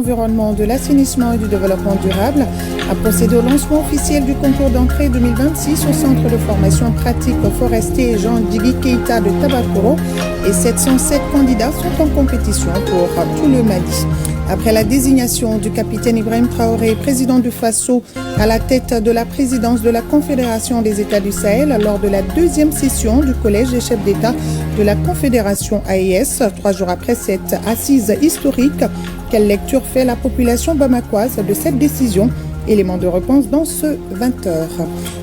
l'environnement, de l'assainissement et du développement durable a procédé au lancement officiel du concours d'entrée 2026 au centre de formation pratique forestier Jean Digui Keita de Tabakoro et 707 candidats sont en compétition pour tout le Mali. Après la désignation du capitaine Ibrahim Traoré, président du Faso, à la tête de la présidence de la Confédération des États du Sahel lors de la deuxième session du Collège des chefs d'État de la Confédération AES, 3 jours après cette assise historique, quelle lecture fait la population bamakoise de cette décision? Élément de réponse dans ce 20h.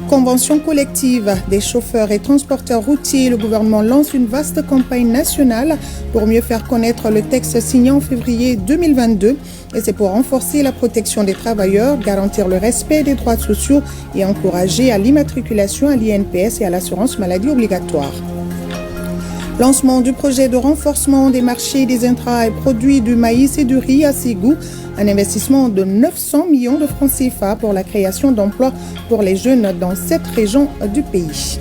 Convention collective des chauffeurs et transporteurs routiers. Le gouvernement lance une vaste campagne nationale pour mieux faire connaître le texte signé en février 2022. Et c'est pour renforcer la protection des travailleurs, garantir le respect des droits sociaux et encourager à l'immatriculation à l'INPS et à l'assurance maladie obligatoire. Lancement du projet de renforcement des marchés des intrants et produits du maïs et du riz à Ségou. Un investissement de 900 millions de francs CFA pour la création d'emplois pour les jeunes dans cette région du pays.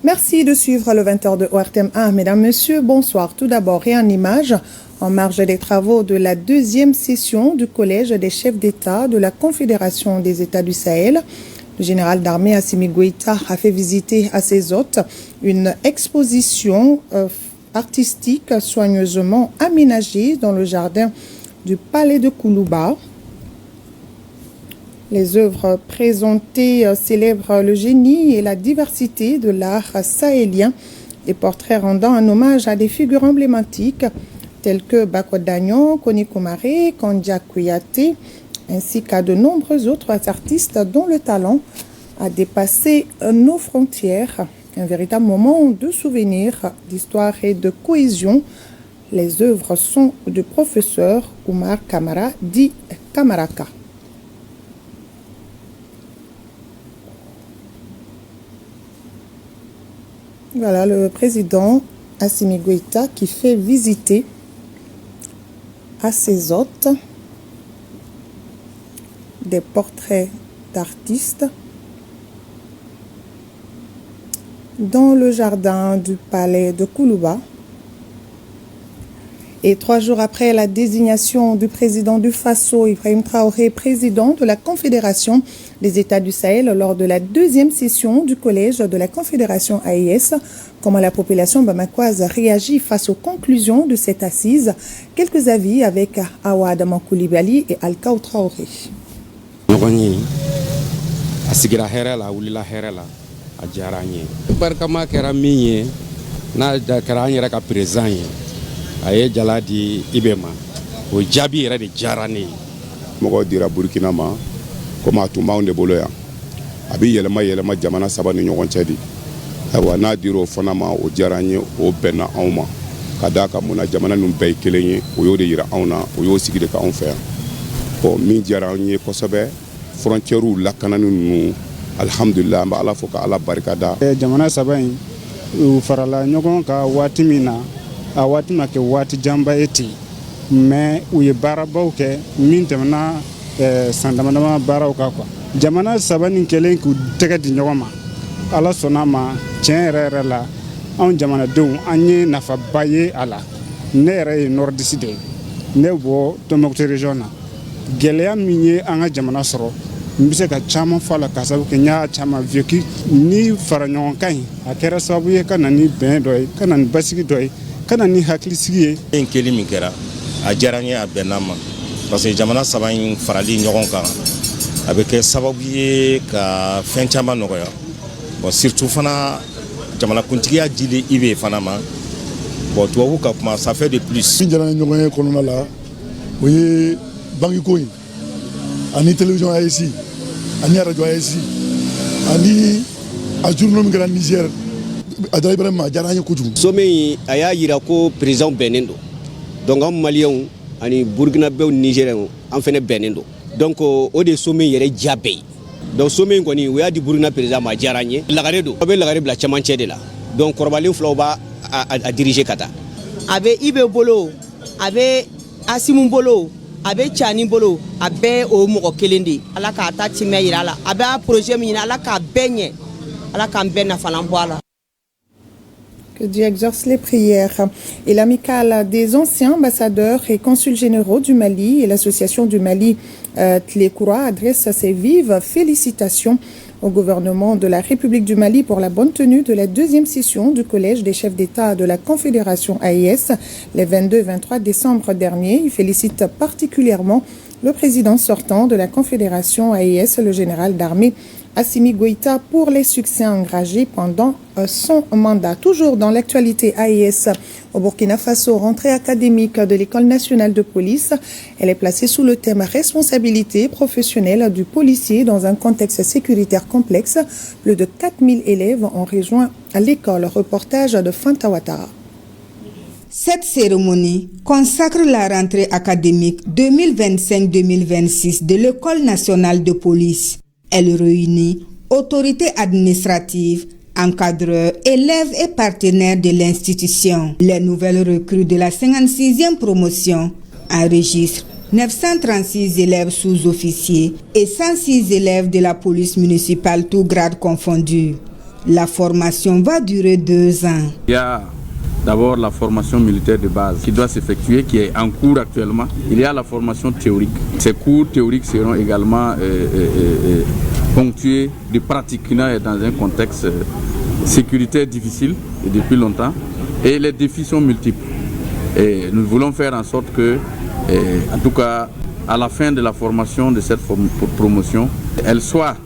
Merci de suivre le 20h de ORTM1. Mesdames, Messieurs, bonsoir. Tout d'abord, et en image, en marge des travaux de la deuxième session du Collège des chefs d'État de la Confédération des États du Sahel, le général d'armée Assimi Goïta a fait visiter à ses hôtes une exposition artistique soigneusement aménagée dans le jardin du palais de Koulouba. Les œuvres présentées célèbrent le génie et la diversité de l'art sahélien. Des portraits rendant un hommage à des figures emblématiques telles que Bako Dagnon, Koni Koumare, Kandia Kouyaté, ainsi qu'à de nombreux autres artistes dont le talent a dépassé nos frontières. Un véritable moment de souvenir, d'histoire et de cohésion. Les œuvres sont du professeur Oumar Kamara, dit Kamaraka. Voilà le président Assimi Goïta qui fait visiter à ses hôtes des portraits d'artistes dans le jardin du palais de Koulouba. Et 3 jours après la désignation du président du Faso, Ibrahim Traoré, président de la Confédération des États du Sahel, lors de la deuxième session du Collège de la Confédération AES, comment la population bamakoise réagit face aux conclusions de cette assise. Quelques avis avec Awa Adama Koulibaly et Alkaou Traoré. A diyara an ye barikama kɛra min ye n'a kɛra an yɛrɛ ka président ye a ye jala di Ibe ma o jaabi yɛrɛ de diyara ne ye. Mɔgɔw dira Burkina ma komi a tun b'anw de bolo yan a bɛ yɛlɛma jamana 3 ni ɲɔgɔn cɛ de ayiwa n'a dir'o fana ma o diyara an ye o bɛnna anw ma ka d'a kan mun na jamana ninnu bɛɛ ye kelen ye o y'o de yira anw na o y'o sigi de k'anw fɛ yan bon min diyara an ye kosɛbɛ frontières lakanani ninnu alhamdulillah an bɛ Ala fo ka Ala barikada. Jamana 3 in u farala ɲɔgɔn kan waati min na a waati ma kɛ waati janba ye ten mais u ye baarabaw kɛ min tɛmɛna san damadama baaraw kan quoi. Jamana 3 nin kɛlen k'u tɛgɛ di ɲɔgɔn ma Ala sɔnna ma tiɲɛ yɛrɛ la anw jamanadenw an ye nafaba ye a la. Ne yɛrɛ ye nordiste de ye ne bɔ Tombouctou région na gɛlɛya min ye an ka jamana sɔrɔ n bɛ se ka caman fɔ a la ka sababu kɛ n y'a caman vécu ni fara ɲɔgɔn kan in a kɛra sababu ye ka na ni bɛn dɔ ye ka na ni basigi dɔ ye ka na ni hakilisigi ye. En kelen min kɛra a diyara n ye a bɛnna ma parce que jamana 3 in farali ɲɔgɔn kan a bɛ kɛ sababu ye ka fɛn caman nɔgɔya bon surtout fana jamanakuntigiya dili Ibe fana ma bon tubabu ka kuma ça fait de plus. Min diyara n ye ɲɔgɔn ye kɔnɔna la o ye bangeko in ani télévision AES ani radio AES ani a journal min kɛra Niger a dara Ibrahim ma a diyara an ye kojugu. Sommet a y'a yira ko président bɛnnen don donc an maliyɛnw ani burkinabɛw nigériens an fɛnɛ bɛnnen don donc o de sommet yɛrɛ diya bɛɛ ye donc sommet in kɔni o y'a di burkina président ma a diyara an ye lagare don a bɛ lagare bila cɛmancɛ de la donc kɔrɔbalen filaw b'a a diriger ka taa a bɛ Ibe bolo a bɛ Asimu bolo a bɛ Cani bolo a bɛɛ o mɔgɔ kelen de Ala k'a ta timɛ yira a la a bɛ a projet min ɲini Ala k'a bɛɛ ɲɛ Ala k'an bɛɛ nafalan bɔ a la. Que Dieu exauce les prières. Et l'amicale des anciens ambassadeurs et consuls généraux du Mali et l'association du Mali Tlékoura adressent ses vives félicitations au gouvernement de la République du Mali pour la bonne tenue de la deuxième session du Collège des chefs d'État de la Confédération AES les 22 et 23 décembre dernier. Il félicite particulièrement le président sortant de la Confédération AES, le général d'armée Assimi Goïta, pour les succès engagés pendant son mandat. Toujours dans l'actualité AES au Burkina Faso, rentrée académique de l'École nationale de police. Elle est placée sous le thème responsabilité professionnelle du policier dans un contexte sécuritaire complexe. Plus de 4000 élèves ont rejoint l'école. Reportage de Fanta Ouattara. Cette cérémonie consacre la rentrée académique 2025-2026 de l'École nationale de police. Elle réunit autorités administratives, encadreurs, élèves et partenaires de l'institution. Les nouvelles recrues de la 56e promotion enregistrent 936 élèves sous-officiers et 106 élèves de la police municipale, tous grades confondus. La formation va durer 2 ans. Il y a d'abord la formation militaire de base qui doit s'effectuer, qui est en cours actuellement. Il y a la formation théorique. Ces cours théoriques seront également ponctués de pratiques dans un contexte sécuritaire difficile et depuis longtemps. Et les défis sont multiples. Et nous voulons faire en sorte que, en tout cas, à la fin de la formation de cette promotion, elle soit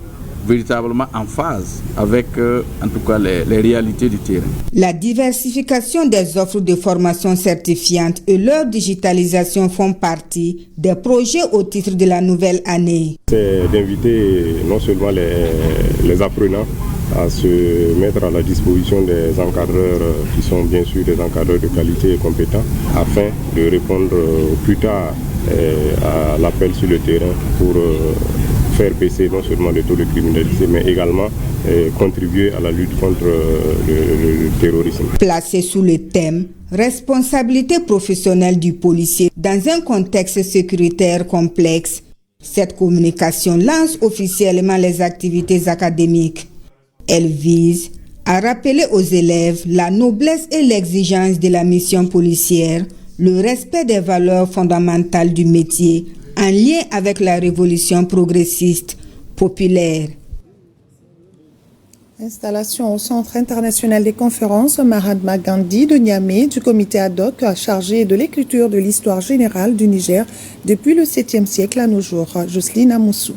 véritablement en phase avec, en tout cas, les réalités du terrain. La diversification des offres de formation certifiante et leur digitalisation font partie des projets au titre de la nouvelle année. C'est d'inviter non seulement les apprenants à se mettre à la disposition des encadreurs qui sont bien sûr des encadreurs de qualité et compétents afin de répondre plus tard à l'appel sur le terrain pour faire baisser non seulement le taux de criminalité, mais également contribuer à la lutte contre le terrorisme. Placé sous le thème « Responsabilité professionnelle du policier dans un contexte sécuritaire complexe », cette communication lance officiellement les activités académiques. Elle vise à rappeler aux élèves la noblesse et l'exigence de la mission policière, le respect des valeurs fondamentales du métier, en lien avec la révolution progressiste populaire. Installation au Centre international des conférences Mahatma Gandhi de Niamey du comité ad hoc chargé de l'écriture de l'histoire générale du Niger depuis le 7e siècle à nos jours. Jocelyne Amoussou.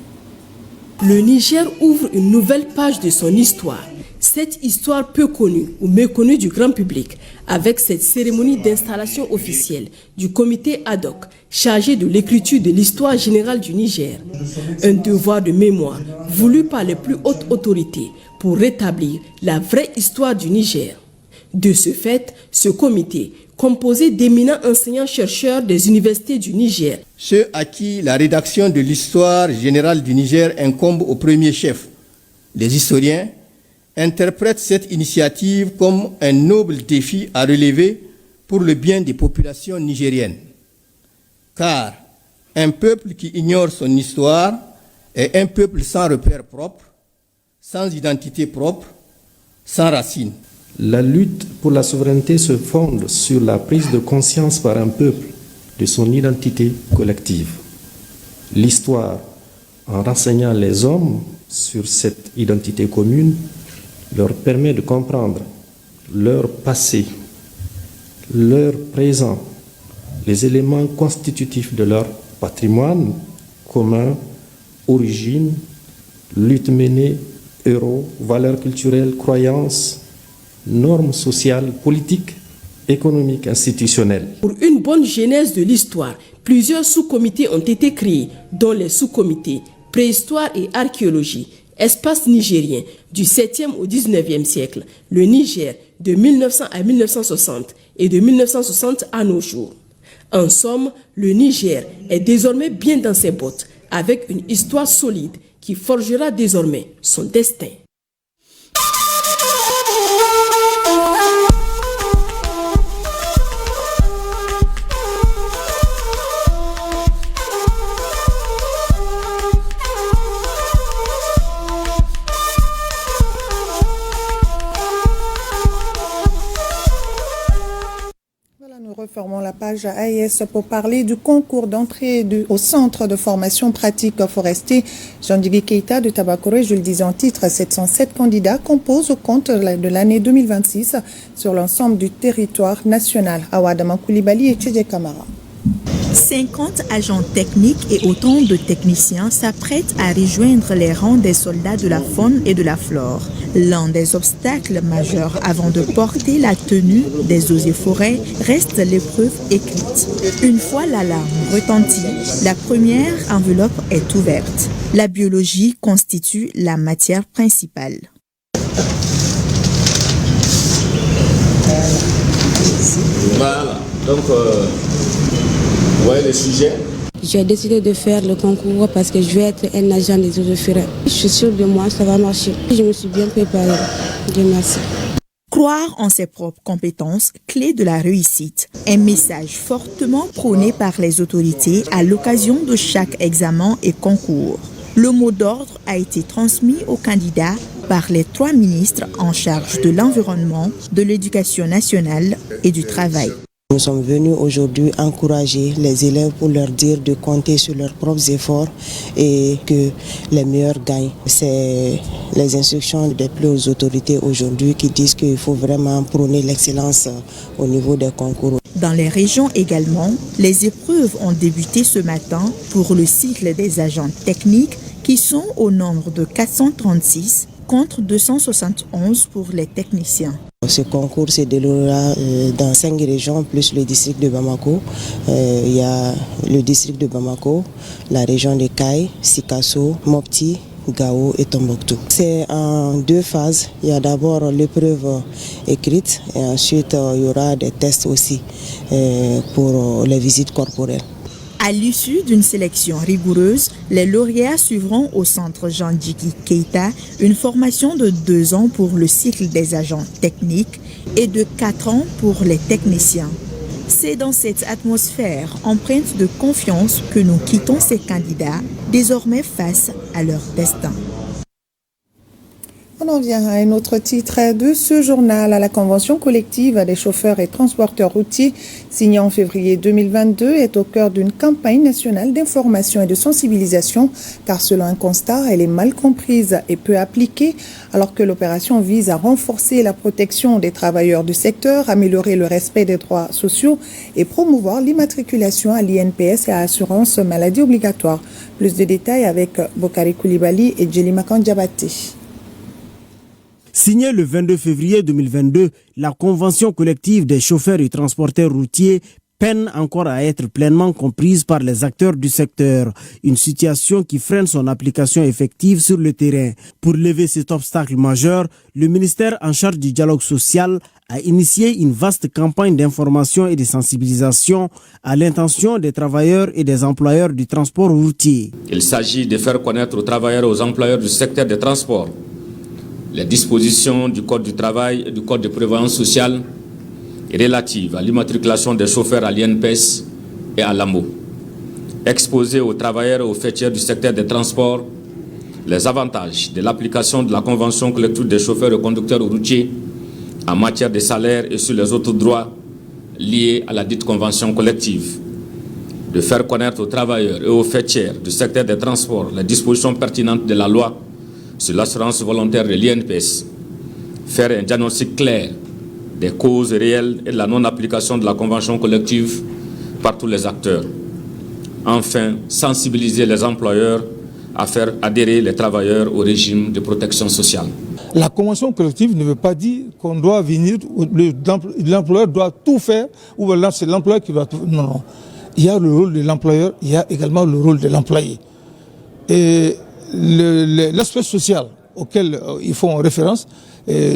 Le Niger ouvre une nouvelle page de son histoire. Cette histoire peu connue ou méconnue du grand public, avec cette cérémonie d'installation officielle du comité ad hoc chargé de l'écriture de l'histoire générale du Niger. Un devoir de mémoire voulu par les plus hautes autorités pour rétablir la vraie histoire du Niger. De ce fait, ce comité, composé d'éminents enseignants-chercheurs des universités du Niger, ceux à qui la rédaction de l'histoire générale du Niger incombe au premier chef, les historiens, interprètent cette initiative comme un noble défi à relever pour le bien des populations nigériennes. Car un peuple qui ignore son histoire est un peuple sans repère propre, sans identité propre, sans racines. La lutte pour la souveraineté se fonde sur la prise de conscience par un peuple de son identité collective. L'histoire, en renseignant les hommes sur cette identité commune, leur permet de comprendre leur passé, leur présent, les éléments constitutifs de leur patrimoine commun, origine, lutte menée, héros, valeurs culturelles, croyances, normes sociales, politiques, économiques, institutionnelles. Pour une bonne genèse de l'histoire, plusieurs sous-comités ont été créés, dont les sous-comités préhistoire et archéologie, espace nigérien du 7e au 19e siècle, le Niger de 1900 à 1960 et de 1960 à nos jours. En somme, le Niger est désormais bien dans ses bottes, avec une histoire solide qui forgera désormais son destin. page AES pour parler du concours d'entrée au centre de formation pratique forestier Jean-Digui Keita de Tabakoro. Je le disais en titre, 707 candidats composent au compte de l'année 2026 sur l'ensemble du territoire national. Awadama Koulibaly et Tchédje Kamara. 50 agents techniques et autant de techniciens s'apprêtent à rejoindre les rangs des soldats de la faune et de la flore. L'un des obstacles majeurs avant de porter la tenue des eaux et forêts reste l'épreuve écrite. Une fois l'alarme retentit, la première enveloppe est ouverte. La biologie constitue la matière principale. Voilà, donc vous voyez le sujet. J'ai décidé de faire le concours parce que je vais être un agent des eaux de forêt. Je suis sûre de moi, ça va marcher. Je me suis bien préparée. Dieu merci. Croire en ses propres compétences, clé de la réussite. Un message fortement prôné par les autorités à l'occasion de chaque examen et concours. Le mot d'ordre a été transmis aux candidats par les 3 ministres en charge de l'environnement, de l'éducation nationale et du travail. Nous sommes venus aujourd'hui encourager les élèves pour leur dire de compter sur leurs propres efforts et que les meilleurs gagnent. C'est les instructions des plus hautes autorités aujourd'hui qui disent qu'il faut vraiment prôner l'excellence au niveau des concours. Dans les régions également, les épreuves ont débuté ce matin pour le cycle des agents techniques qui sont au nombre de 436 contre 271 pour les techniciens. Ce concours se déroulera dans 5 régions plus le district de Bamako. Il y a le district de Bamako, la région de Kaï, Sikasso, Mopti, Gao et Tombouctou. C'est en 2 phases. Il y a d'abord l'épreuve écrite et ensuite il y aura des tests aussi pour les visites corporelles. À l'issue d'une sélection rigoureuse, les lauréats suivront au centre Jean-Digui Keita une formation de 2 ans pour le cycle des agents techniques et de 4 ans pour les techniciens. C'est dans cette atmosphère empreinte de confiance que nous quittons ces candidats, désormais face à leur destin. On en vient à un autre titre de ce journal, à la convention collective des chauffeurs et transporteurs routiers signée en février 2022 est au cœur d'une campagne nationale d'information et de sensibilisation car selon un constat, elle est mal comprise et peu appliquée alors que l'opération vise à renforcer la protection des travailleurs du secteur, améliorer le respect des droits sociaux et promouvoir l'immatriculation à l'INPS et à l'assurance maladie obligatoire. Plus de détails avec Bokari Koulibaly et Djelimakan Diabaté. Signée le 22 février 2022, la convention collective des chauffeurs et transporteurs routiers peine encore à être pleinement comprise par les acteurs du secteur, une situation qui freine son application effective sur le terrain. Pour lever cet obstacle majeur, le ministère en charge du dialogue social a initié une vaste campagne d'information et de sensibilisation à l'intention des travailleurs et des employeurs du transport routier. Il s'agit de faire connaître aux travailleurs et aux employeurs du secteur des transports les dispositions du Code du travail et du Code de prévoyance sociale relatives à l'immatriculation des chauffeurs à l'INPS et à l'AMO. Exposer aux travailleurs et aux fêtières du secteur des transports les avantages de l'application de la Convention collective des chauffeurs et conducteurs routiers en matière de salaire et sur les autres droits liés à la dite Convention collective. De faire connaître aux travailleurs et aux fêtières du secteur des transports les dispositions pertinentes de la loi sur l'assurance volontaire de l'INPS, faire un diagnostic clair des causes réelles et de la non-application de la convention collective par tous les acteurs. Enfin, sensibiliser les employeurs à faire adhérer les travailleurs au régime de protection sociale. La convention collective ne veut pas dire qu'on doit venir, l'employeur doit tout faire, ou c'est l'employeur qui doit tout faire. Non, non. Il y a le rôle de l'employeur, il y a également le rôle de l'employé. Et l'aspect social auquel ils font référence,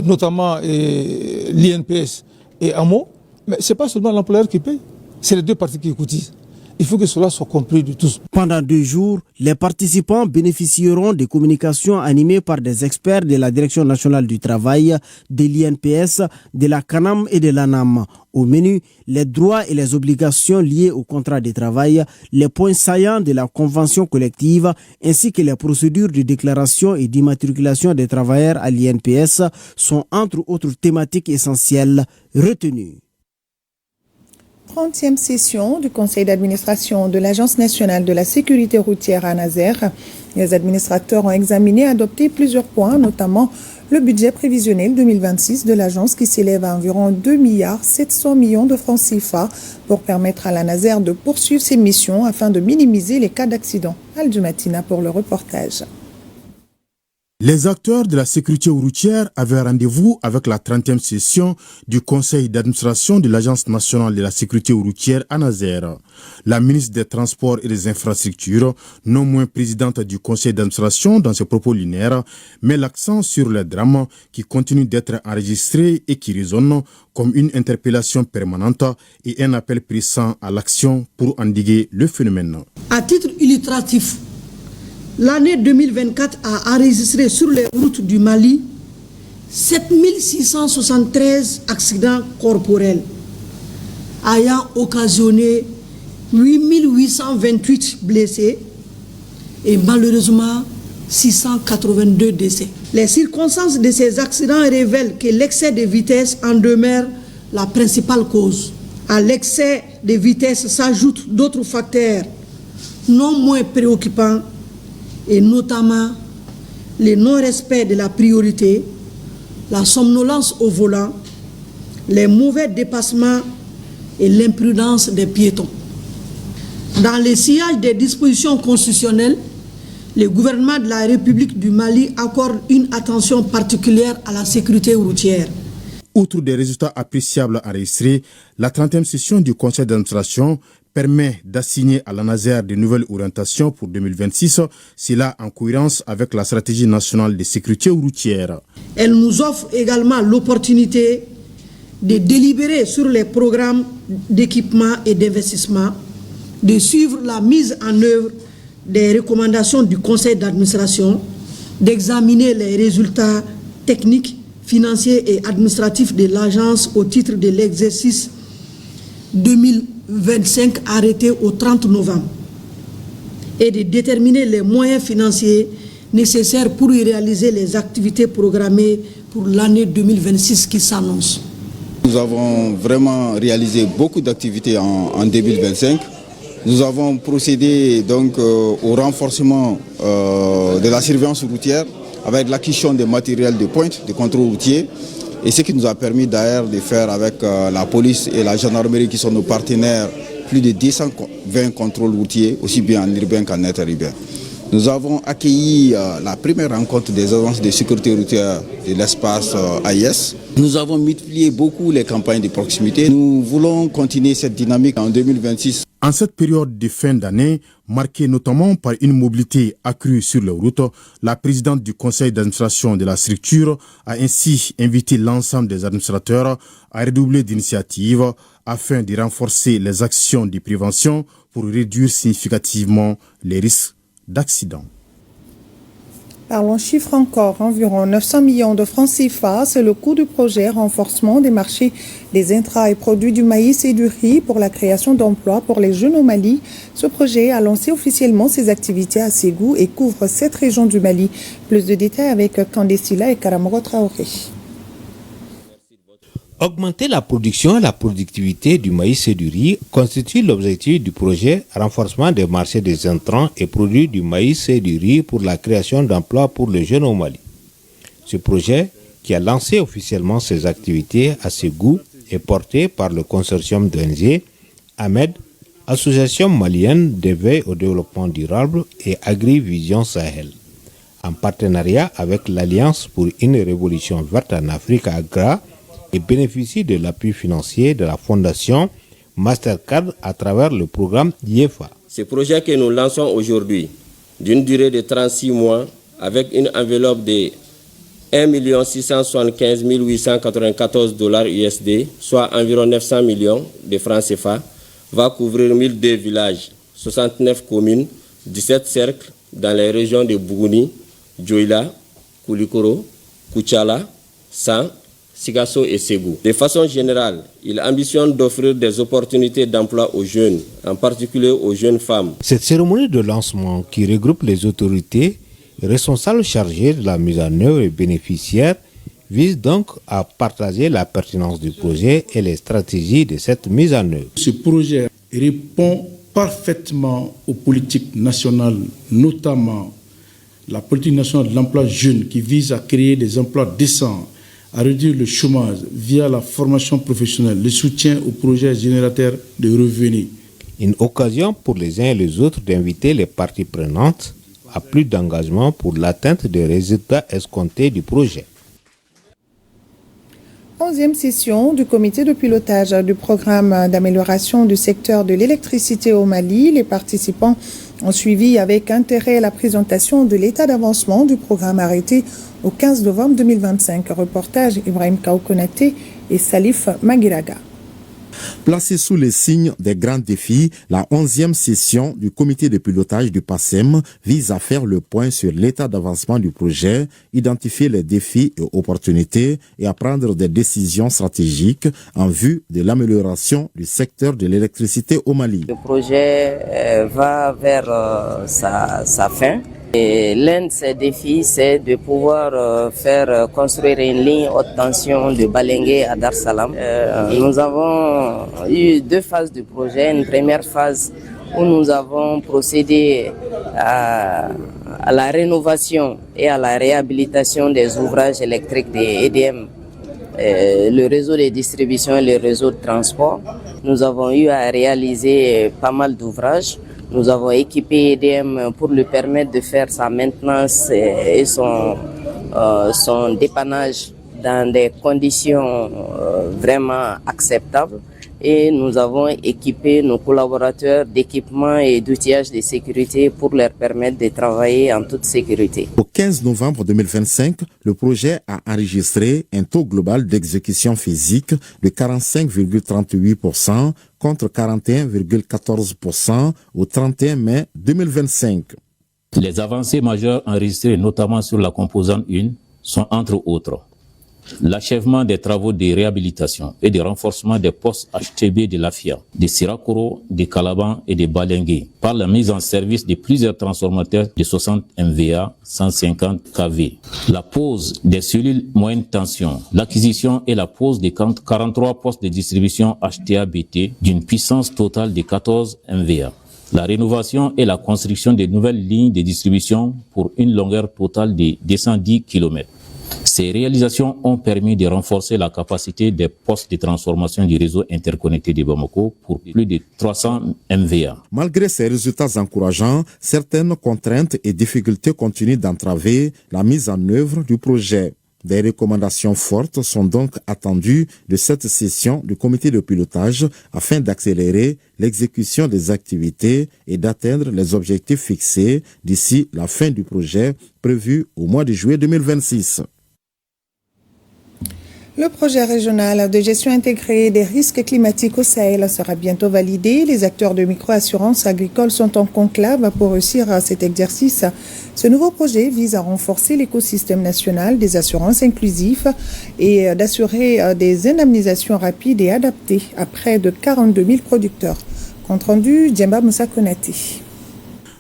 notamment l'INPS et AMO, mais ce n'est pas seulement l'employeur qui paye, c'est les 2 parties qui cotisent. Il faut que cela soit compris de tous. Pendant 2 jours, les participants bénéficieront de communications animées par des experts de la Direction nationale du travail, de l'INPS, de la CANAM et de l'ANAM. Au menu, les droits et les obligations liées au contrat de travail, les points saillants de la convention collective, ainsi que les procédures de déclaration et d'immatriculation des travailleurs à l'INPS sont entre autres thématiques essentielles retenues. 30e session du conseil d'administration de l'Agence nationale de la sécurité routière à Nazer. Les administrateurs ont examiné et adopté plusieurs points, notamment le budget prévisionnel 2026 de l'agence qui s'élève à environ 2,7 milliards de francs CFA pour permettre à la Nazer de poursuivre ses missions afin de minimiser les cas d'accident. Al-Jumatina pour le reportage. Les acteurs de la sécurité routière avaient rendez-vous avec la 30e session du conseil d'administration de l'Agence nationale de la sécurité routière à Nazer. La ministre des Transports et des Infrastructures, non moins présidente du conseil d'administration dans ses propos linéaires, met l'accent sur les drames qui continuent d'être enregistrés et qui résonnent comme une interpellation permanente et un appel pressant à l'action pour endiguer le phénomène. À titre illustratif, l'année 2024 a enregistré sur les routes du Mali 7673 accidents corporels, ayant occasionné 8828 blessés et malheureusement 682 décès. Les circonstances de ces accidents révèlent que l'excès de vitesse en demeure la principale cause. À l'excès de vitesse s'ajoutent d'autres facteurs non moins préoccupants, et notamment le non-respect de la priorité, la somnolence au volant, les mauvais dépassements et l'imprudence des piétons. Dans le sillage des dispositions constitutionnelles, le gouvernement de la République du Mali accorde une attention particulière à la sécurité routière. Outre des résultats appréciables enregistrés, la 30e session du conseil d'administration permet d'assigner à la Nazer de nouvelles orientations pour 2026, cela en cohérence avec la stratégie nationale de sécurité routière. Elle nous offre également l'opportunité de délibérer sur les programmes d'équipement et d'investissement, de suivre la mise en œuvre des recommandations du conseil d'administration, d'examiner les résultats techniques, financiers et administratifs de l'agence au titre de l'exercice 2025 arrêté au 30 novembre et de déterminer les moyens financiers nécessaires pour y réaliser les activités programmées pour l'année 2026 qui s'annonce. Nous avons vraiment réalisé beaucoup d'activités en 2025. Nous avons procédé donc au renforcement de la surveillance routière avec l'acquisition des matériels de pointe, de contrôle routier. Et ce qui nous a permis d'ailleurs de faire avec la police et la gendarmerie qui sont nos partenaires plus de 220 contrôles routiers, aussi bien en urbain qu'en interurbain. Nous avons accueilli la première rencontre des agences de sécurité routière de l'espace AIS. Nous avons multiplié beaucoup les campagnes de proximité. Nous voulons continuer cette dynamique en 2026. En cette période de fin d'année, marquée notamment par une mobilité accrue sur les routes, la présidente du conseil d'administration de la structure a ainsi invité l'ensemble des administrateurs à redoubler d'initiatives afin de renforcer les actions de prévention pour réduire significativement les risques d'accident. Parlons chiffres encore, environ 900 millions de francs CFA, c'est le coût du projet renforcement des marchés des intrants et produits du maïs et du riz pour la création d'emplois pour les jeunes au Mali. Ce projet a lancé officiellement ses activités à Ségou et couvre 7 régions du Mali. Plus de détails avec Kandesila et Karamoro Traoré. Augmenter la production et la productivité du maïs et du riz constitue l'objectif du projet renforcement des marchés des intrants et produits du maïs et du riz pour la création d'emplois pour les jeunes au Mali. Ce projet, qui a lancé officiellement ses activités à Ségou, est porté par le consortium d'ONG, AMED, Association malienne d'éveil au développement durable et Agri-Vision Sahel, en partenariat avec l'Alliance pour une révolution verte en Afrique AGRA, et bénéficie de l'appui financier de la fondation Mastercard à travers le programme IEFA. Ce projet que nous lançons aujourd'hui, d'une durée de 36 mois, avec une enveloppe de 1 675 894 $ USD, soit environ 900 millions de francs CFA, va couvrir 1002 villages, 69 communes, 17 cercles dans les régions de Bougouni, Djoila, Koulikoro, Koutchala, San, Sigasso et Ségou. De façon générale, il ambitionne d'offrir des opportunités d'emploi aux jeunes, en particulier aux jeunes femmes. Cette cérémonie de lancement qui regroupe les autorités responsables chargés de la mise en œuvre et bénéficiaires vise donc à partager la pertinence du projet et les stratégies de cette mise en œuvre. Ce projet répond parfaitement aux politiques nationales, notamment la politique nationale de l'emploi jeune qui vise à créer des emplois décents, à réduire le chômage via la formation professionnelle, le soutien aux projets générateurs de revenus. Une occasion pour les uns et les autres d'inviter les parties prenantes à plus d'engagement pour l'atteinte des résultats escomptés du projet. 11e session du comité de pilotage du programme d'amélioration du secteur de l'électricité au Mali. Les participants ont suivi avec intérêt la présentation de l'état d'avancement du programme arrêté au 15 novembre 2025. Reportage Ibrahim Kaoukonaté et Salif Magiraga. Placée sous les signes des grands défis, la 11e session du comité de pilotage du PASEM vise à faire le point sur l'état d'avancement du projet, identifier les défis et opportunités et à prendre des décisions stratégiques en vue de l'amélioration du secteur de l'électricité au Mali. Le projet va vers sa fin. Et l'un de ces défis, c'est de pouvoir faire construire une ligne haute tension de Balengue à Dar Salam. Nous avons eu 2 phases du projet. Une première phase où nous avons procédé à la rénovation et à la réhabilitation des ouvrages électriques des EDM, le réseau de distribution et le réseau de transport. Nous avons eu à réaliser pas mal d'ouvrages. Nous avons équipé EDM pour lui permettre de faire sa maintenance et son dépannage dans des conditions vraiment acceptables. Et nous avons équipé nos collaborateurs d'équipements et d'outillage de sécurité pour leur permettre de travailler en toute sécurité. Au 15 novembre 2025, le projet a enregistré un taux global d'exécution physique de 45,38% contre 41,14% au 31 mai 2025. Les avancées majeures enregistrées notamment sur la composante 1 sont entre autres l'achèvement des travaux de réhabilitation et de renforcement des postes HTB de l'AFIA, de Sirakoro, de Calaban et de Balengue par la mise en service de plusieurs transformateurs de 60 MVA, 150 kV, la pose des cellules moyenne tension, l'acquisition et la pose de 43 postes de distribution HTA-BT d'une puissance totale de 14 MVA. La rénovation et la construction de nouvelles lignes de distribution pour une longueur totale de 210 km. Ces réalisations ont permis de renforcer la capacité des postes de transformation du réseau interconnecté de Bamako pour plus de 300 MVA. Malgré ces résultats encourageants, certaines contraintes et difficultés continuent d'entraver la mise en œuvre du projet. Des recommandations fortes sont donc attendues de cette session du comité de pilotage afin d'accélérer l'exécution des activités et d'atteindre les objectifs fixés d'ici la fin du projet prévu au mois de juillet 2026. Le projet régional de gestion intégrée des risques climatiques au Sahel sera bientôt validé. Les acteurs de microassurance agricole sont en conclave pour réussir à cet exercice. Ce nouveau projet vise à renforcer l'écosystème national des assurances inclusives et d'assurer des indemnisations rapides et adaptées à près de 42 000 producteurs. Compte rendu, Djemba Moussa Konaté.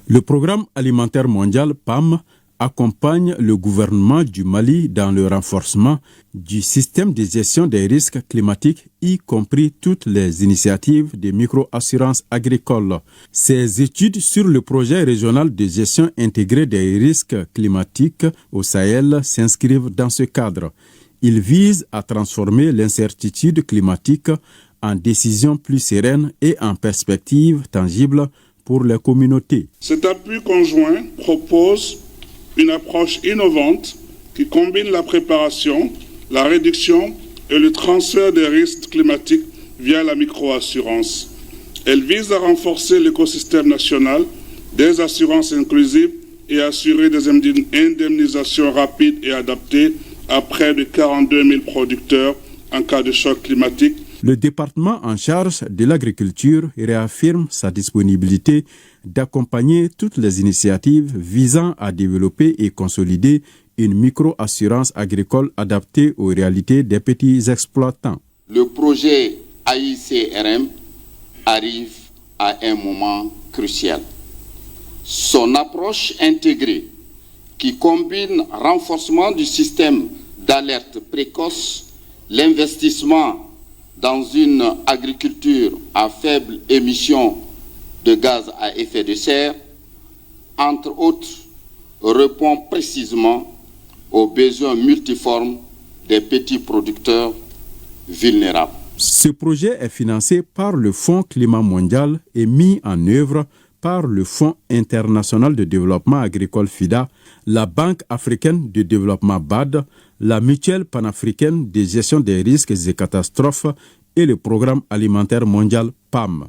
Le programme alimentaire mondial PAM accompagne le gouvernement du Mali dans le renforcement du système de gestion des risques climatiques, y compris toutes les initiatives de micro-assurance agricole. Ces études sur le projet régional de gestion intégrée des risques climatiques au Sahel s'inscrivent dans ce cadre. Ils visent à transformer l'incertitude climatique en décisions plus sereines et en perspectives tangibles pour les communautés. Cet appui conjoint propose une approche innovante qui combine la préparation, la réduction et le transfert des risques climatiques via la microassurance. Elle vise à renforcer l'écosystème national des assurances inclusives et assurer des indemnisations rapides et adaptées à près de 42 000 producteurs en cas de choc climatique. Le département en charge de l'agriculture réaffirme sa disponibilité d'accompagner toutes les initiatives visant à développer et consolider une micro-assurance agricole adaptée aux réalités des petits exploitants. Le projet AICRM arrive à un moment crucial. Son approche intégrée, qui combine renforcement du système d'alerte précoce, l'investissement dans une agriculture à faible émission de gaz à effet de serre, entre autres, répond précisément aux besoins multiformes des petits producteurs vulnérables. Ce projet est financé par le Fonds Climat Mondial et mis en œuvre par le Fonds international de développement agricole FIDA, la Banque africaine de développement BAD, la Mutuelle panafricaine de gestion des risques et catastrophes et le Programme alimentaire mondial PAM.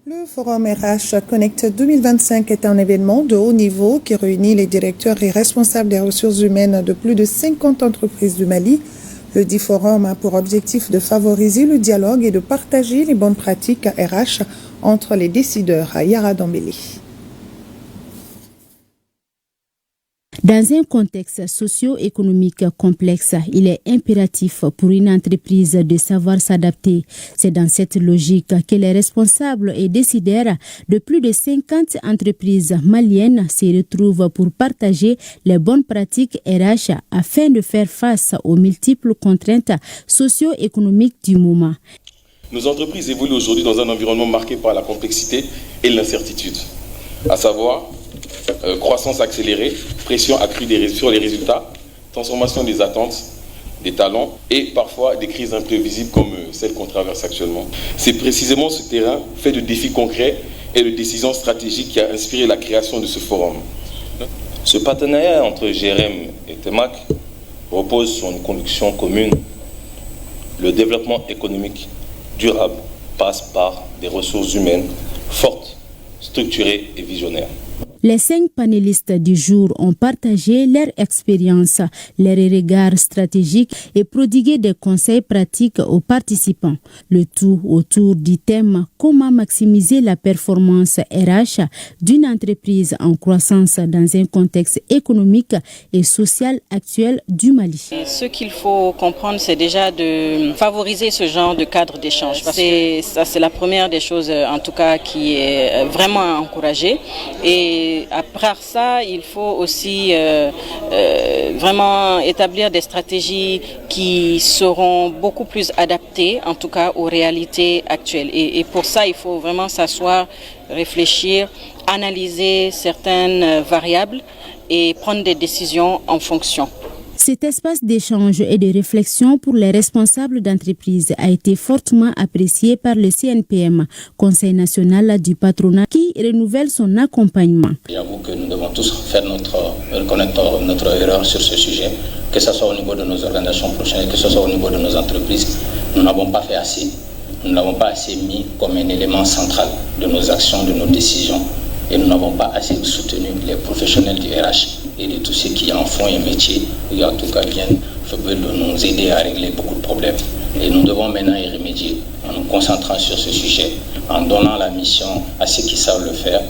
Le Forum RH Connect 2025 est un événement de haut niveau qui réunit les directeurs et responsables des ressources humaines de plus de 50 entreprises du Mali. Le dit forum a pour objectif de favoriser le dialogue et de partager les bonnes pratiques RH entre les décideurs à Yara Dambélé. Dans un contexte socio-économique complexe, il est impératif pour une entreprise de savoir s'adapter. C'est dans cette logique que les responsables et décideurs de plus de 50 entreprises maliennes se retrouvent pour partager les bonnes pratiques RH afin de faire face aux multiples contraintes socio-économiques du moment. Nos entreprises évoluent aujourd'hui dans un environnement marqué par la complexité et l'incertitude, à savoir croissance accélérée, pression accrue sur les résultats, transformation des attentes, des talents et parfois des crises imprévisibles comme celle qu'on traverse actuellement. C'est précisément ce terrain fait de défis concrets et de décisions stratégiques qui a inspiré la création de ce forum. Ce partenariat entre GRM et TEMAC repose sur une conviction commune. Le développement économique durable passe par des ressources humaines fortes, structurées et visionnaires. Les 5 panélistes du jour ont partagé leur expérience, leurs regards stratégiques et prodigué des conseils pratiques aux participants. Le tout autour du thème « Comment maximiser la performance RH d'une entreprise en croissance dans un contexte économique et social actuel du Mali ». Ce qu'il faut comprendre, c'est déjà de favoriser ce genre de cadre d'échange. C'est la première des choses, en tout cas, qui est vraiment encouragée. Et après ça, il faut aussi vraiment établir des stratégies qui seront beaucoup plus adaptées, en tout cas, aux réalités actuelles. Et pour ça, il faut vraiment s'asseoir, réfléchir, analyser certaines variables et prendre des décisions en fonction. Cet espace d'échange et de réflexion pour les responsables d'entreprise a été fortement apprécié par le CNPM, Conseil national du patronat, qui renouvelle son accompagnement. J'avoue que nous devons tous reconnaître notre erreur sur ce sujet, que ce soit au niveau de nos organisations professionnelles, que ce soit au niveau de nos entreprises. Nous n'avons pas fait assez. Nous n'avons pas assez mis comme un élément central de nos actions, de nos décisions. Et nous n'avons pas assez soutenu les professionnels du RH et de tous ceux qui en font un métier, et en tout cas viennent de nous aider à régler beaucoup de problèmes. Et nous devons maintenant y remédier en nous concentrant sur ce sujet, en donnant la mission à ceux qui savent le faire.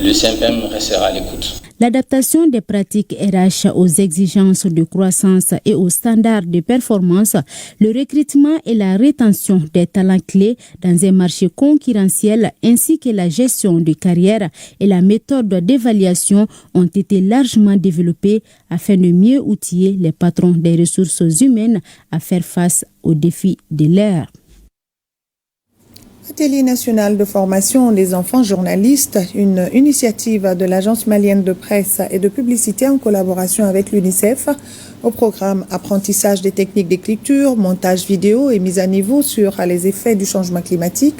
Le CNPM restera à l'écoute. L'adaptation des pratiques RH aux exigences de croissance et aux standards de performance, le recrutement et la rétention des talents clés dans un marché concurrentiel ainsi que la gestion de carrière et la méthode d'évaluation ont été largement développées afin de mieux outiller les patrons des ressources humaines à faire face aux défis de l'ère. Atelier national de formation des enfants journalistes, une initiative de l'Agence malienne de presse et de publicité en collaboration avec l'UNICEF. Au programme apprentissage des techniques d'écriture, montage vidéo et mise à niveau sur les effets du changement climatique.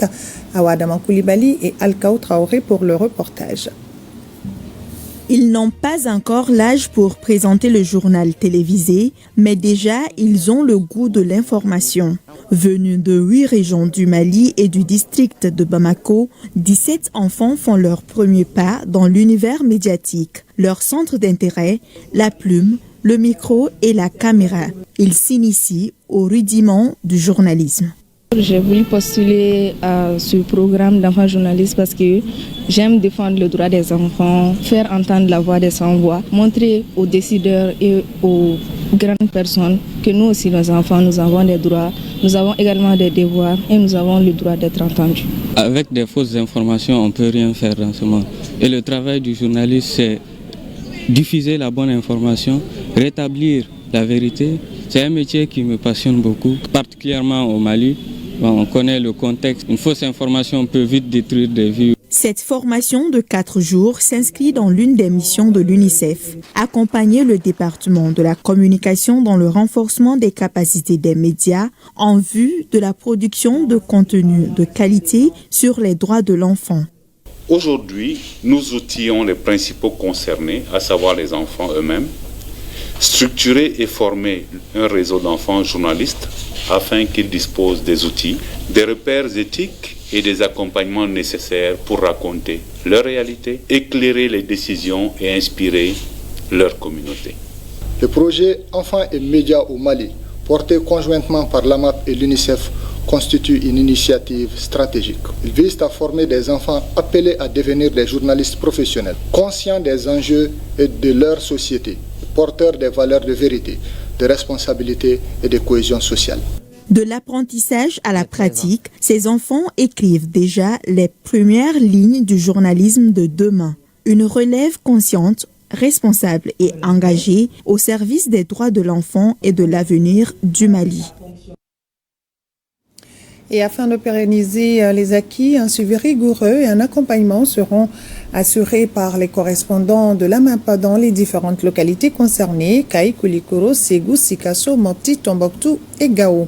Awadama Koulibaly et Alkao Traoré pour le reportage. Ils n'ont pas encore l'âge pour présenter le journal télévisé, mais déjà ils ont le goût de l'information. Venus de 8 régions du Mali et du district de Bamako, 17 enfants font leur premier pas dans l'univers médiatique. Leur centre d'intérêt, la plume, le micro et la caméra. Ils s'initient au rudiment du journalisme. J'ai voulu postuler à ce programme d'enfants journalistes parce que j'aime défendre le droit des enfants, faire entendre la voix des sans-voix, montrer aux décideurs et aux grandes personnes que nous aussi, nos enfants, nous avons des droits, nous avons également des devoirs et nous avons le droit d'être entendus. Avec des fausses informations, on ne peut rien faire dans ce monde. Et le travail du journaliste, c'est diffuser la bonne information rétablir la vérité. C'est un métier qui me passionne beaucoup, particulièrement au Mali. On connaît le contexte. Une fausse information peut vite détruire des vies. Cette formation de 4 jours s'inscrit dans l'une des missions de l'UNICEF, accompagner le département de la communication dans le renforcement des capacités des médias en vue de la production de contenus de qualité sur les droits de l'enfant. Aujourd'hui, nous outillons les principaux concernés, à savoir les enfants eux-mêmes, structurer et former un réseau d'enfants journalistes afin qu'ils disposent des outils, des repères éthiques et des accompagnements nécessaires pour raconter leur réalité, éclairer les décisions et inspirer leur communauté. Le projet Enfants et médias au Mali, porté conjointement par l'AMAP et l'UNICEF, constitue une initiative stratégique. Il vise à former des enfants appelés à devenir des journalistes professionnels, conscients des enjeux et de leur société, porteurs des valeurs de vérité, de responsabilité et de cohésion sociale. De l'apprentissage à la pratique, ces enfants écrivent déjà les premières lignes du journalisme de demain. Une relève consciente, responsable et engagée au service des droits de l'enfant et de l'avenir du Mali. Et afin de pérenniser les acquis, un suivi rigoureux et un accompagnement seront assurés par les correspondants de l'AMAPA dans les différentes localités concernées, Kaï, Koulikoro, Ségou, Sikasso, Mopti, Tombouctou et Gao.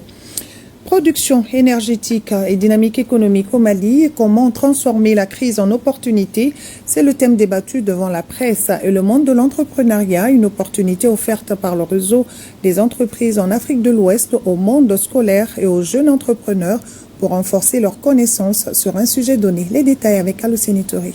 Production énergétique et dynamique économique au Mali, comment transformer la crise en opportunité, c'est le thème débattu devant la presse et le monde de l'entrepreneuriat, une opportunité offerte par le réseau des entreprises en Afrique de l'Ouest au monde scolaire et aux jeunes entrepreneurs pour renforcer leurs connaissances sur un sujet donné. Les détails avec Alocénie Touré.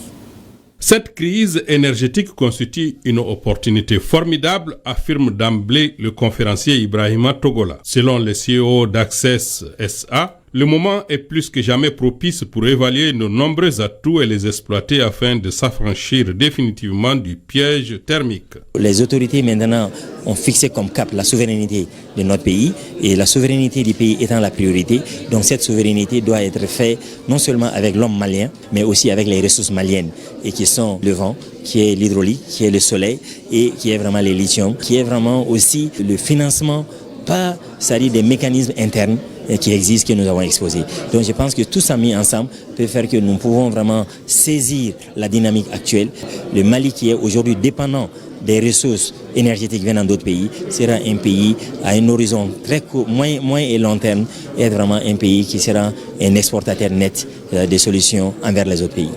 Cette crise énergétique constitue une opportunité formidable, affirme d'emblée le conférencier Ibrahima Togola. Selon le CEO d'Access SA, le moment est plus que jamais propice pour évaluer nos nombreux atouts et les exploiter afin de s'affranchir définitivement du piège thermique. Les autorités maintenant ont fixé comme cap la souveraineté de notre pays et la souveraineté du pays étant la priorité. Donc cette souveraineté doit être faite non seulement avec l'homme malien, mais aussi avec les ressources maliennes et qui sont le vent, qui est l'hydraulique, qui est le soleil et qui est vraiment les lithium, qui est vraiment aussi le financement par des mécanismes internes qui existent, que nous avons exposés. Donc je pense que tout ça mis ensemble peut faire que nous pouvons vraiment saisir la dynamique actuelle. Le Mali qui est aujourd'hui dépendant des ressources énergétiques venant d'autres pays sera un pays à un horizon très court, moyen et long terme, et être vraiment un pays qui sera un exportateur net des solutions envers les autres pays.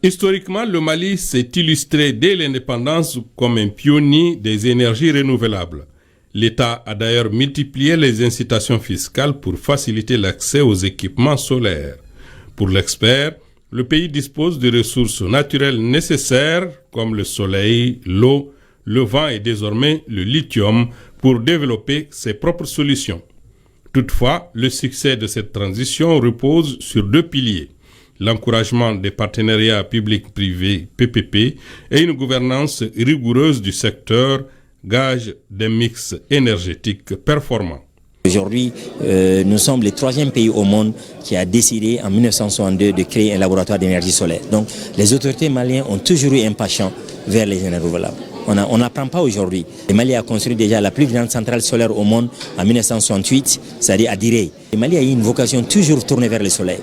Historiquement, le Mali s'est illustré dès l'indépendance comme un pionnier des énergies renouvelables. L'État a d'ailleurs multiplié les incitations fiscales pour faciliter l'accès aux équipements solaires. Pour l'expert, le pays dispose de ressources naturelles nécessaires comme le soleil, l'eau, le vent et désormais le lithium pour développer ses propres solutions. Toutefois, le succès de cette transition repose sur 2 piliers. L'encouragement des partenariats publics-privés PPP et une gouvernance rigoureuse du secteur, gage d'un mix énergétique performant. Aujourd'hui, nous sommes le 3e pays au monde qui a décidé en 1962 de créer un laboratoire d'énergie solaire. Donc les autorités maliennes ont toujours eu un penchant vers les énergies renouvelables. On n'apprend pas aujourd'hui. Le Mali a construit déjà la plus grande centrale solaire au monde en 1968, c'est-à-dire à Direy. Le Mali a eu une vocation toujours tournée vers le soleil.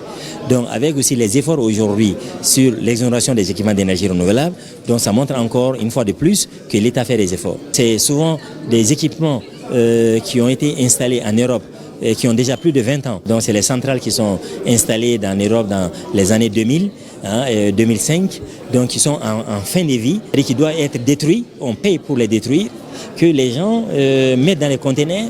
Donc avec aussi les efforts aujourd'hui sur l'exonération des équipements d'énergie renouvelable, donc ça montre encore une fois de plus que l'État fait des efforts. C'est souvent des équipements qui ont été installés en Europe et qui ont déjà plus de 20 ans. Donc c'est les centrales qui sont installées en Europe dans les années 2000, 2005, donc qui sont en fin de vie et qui doivent être détruits. On paye pour les détruire, que les gens mettent dans les conteneurs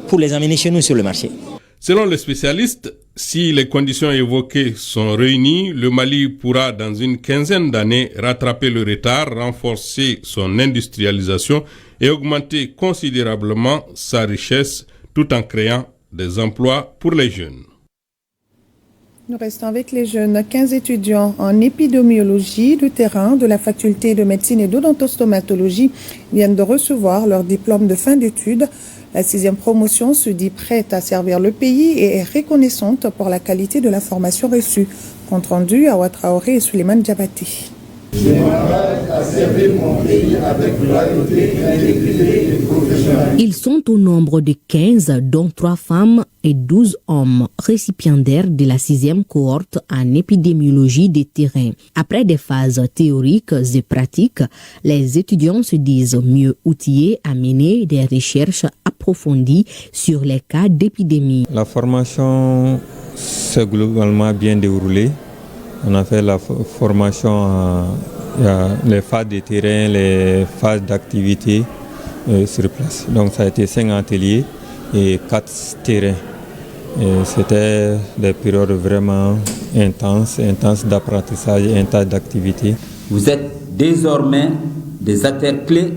pour les amener chez nous sur le marché. Selon les spécialistes, si les conditions évoquées sont réunies, le Mali pourra dans une quinzaine d'années rattraper le retard, renforcer son industrialisation et augmenter considérablement sa richesse tout en créant des emplois pour les jeunes. Nous restons avec les jeunes. 15 étudiants en épidémiologie du terrain de la faculté de médecine et d'odontostomatologie viennent de recevoir leur diplôme de fin d'études. La 6e promotion se dit prête à servir le pays et est reconnaissante pour la qualité de la formation reçue. Compte rendu à Ouatraoré et Souleymane Diabaté. Je m'engage à servir mon pays avec loyauté, intégrité et professionnalisme. Ils sont au nombre de 15, dont 3 femmes et 12 hommes, récipiendaires de la 6e cohorte en épidémiologie des terrains. Après des phases théoriques et pratiques, les étudiants se disent mieux outillés à mener des recherches approfondies sur les cas d'épidémie. La formation s'est globalement bien déroulée. On a fait la formation, les phases de terrain, les phases d'activité sur place. Donc ça a été 5 ateliers et 4 terrains. Et c'était des périodes vraiment intenses d'apprentissage, intenses d'activité. Vous êtes désormais des acteurs clés,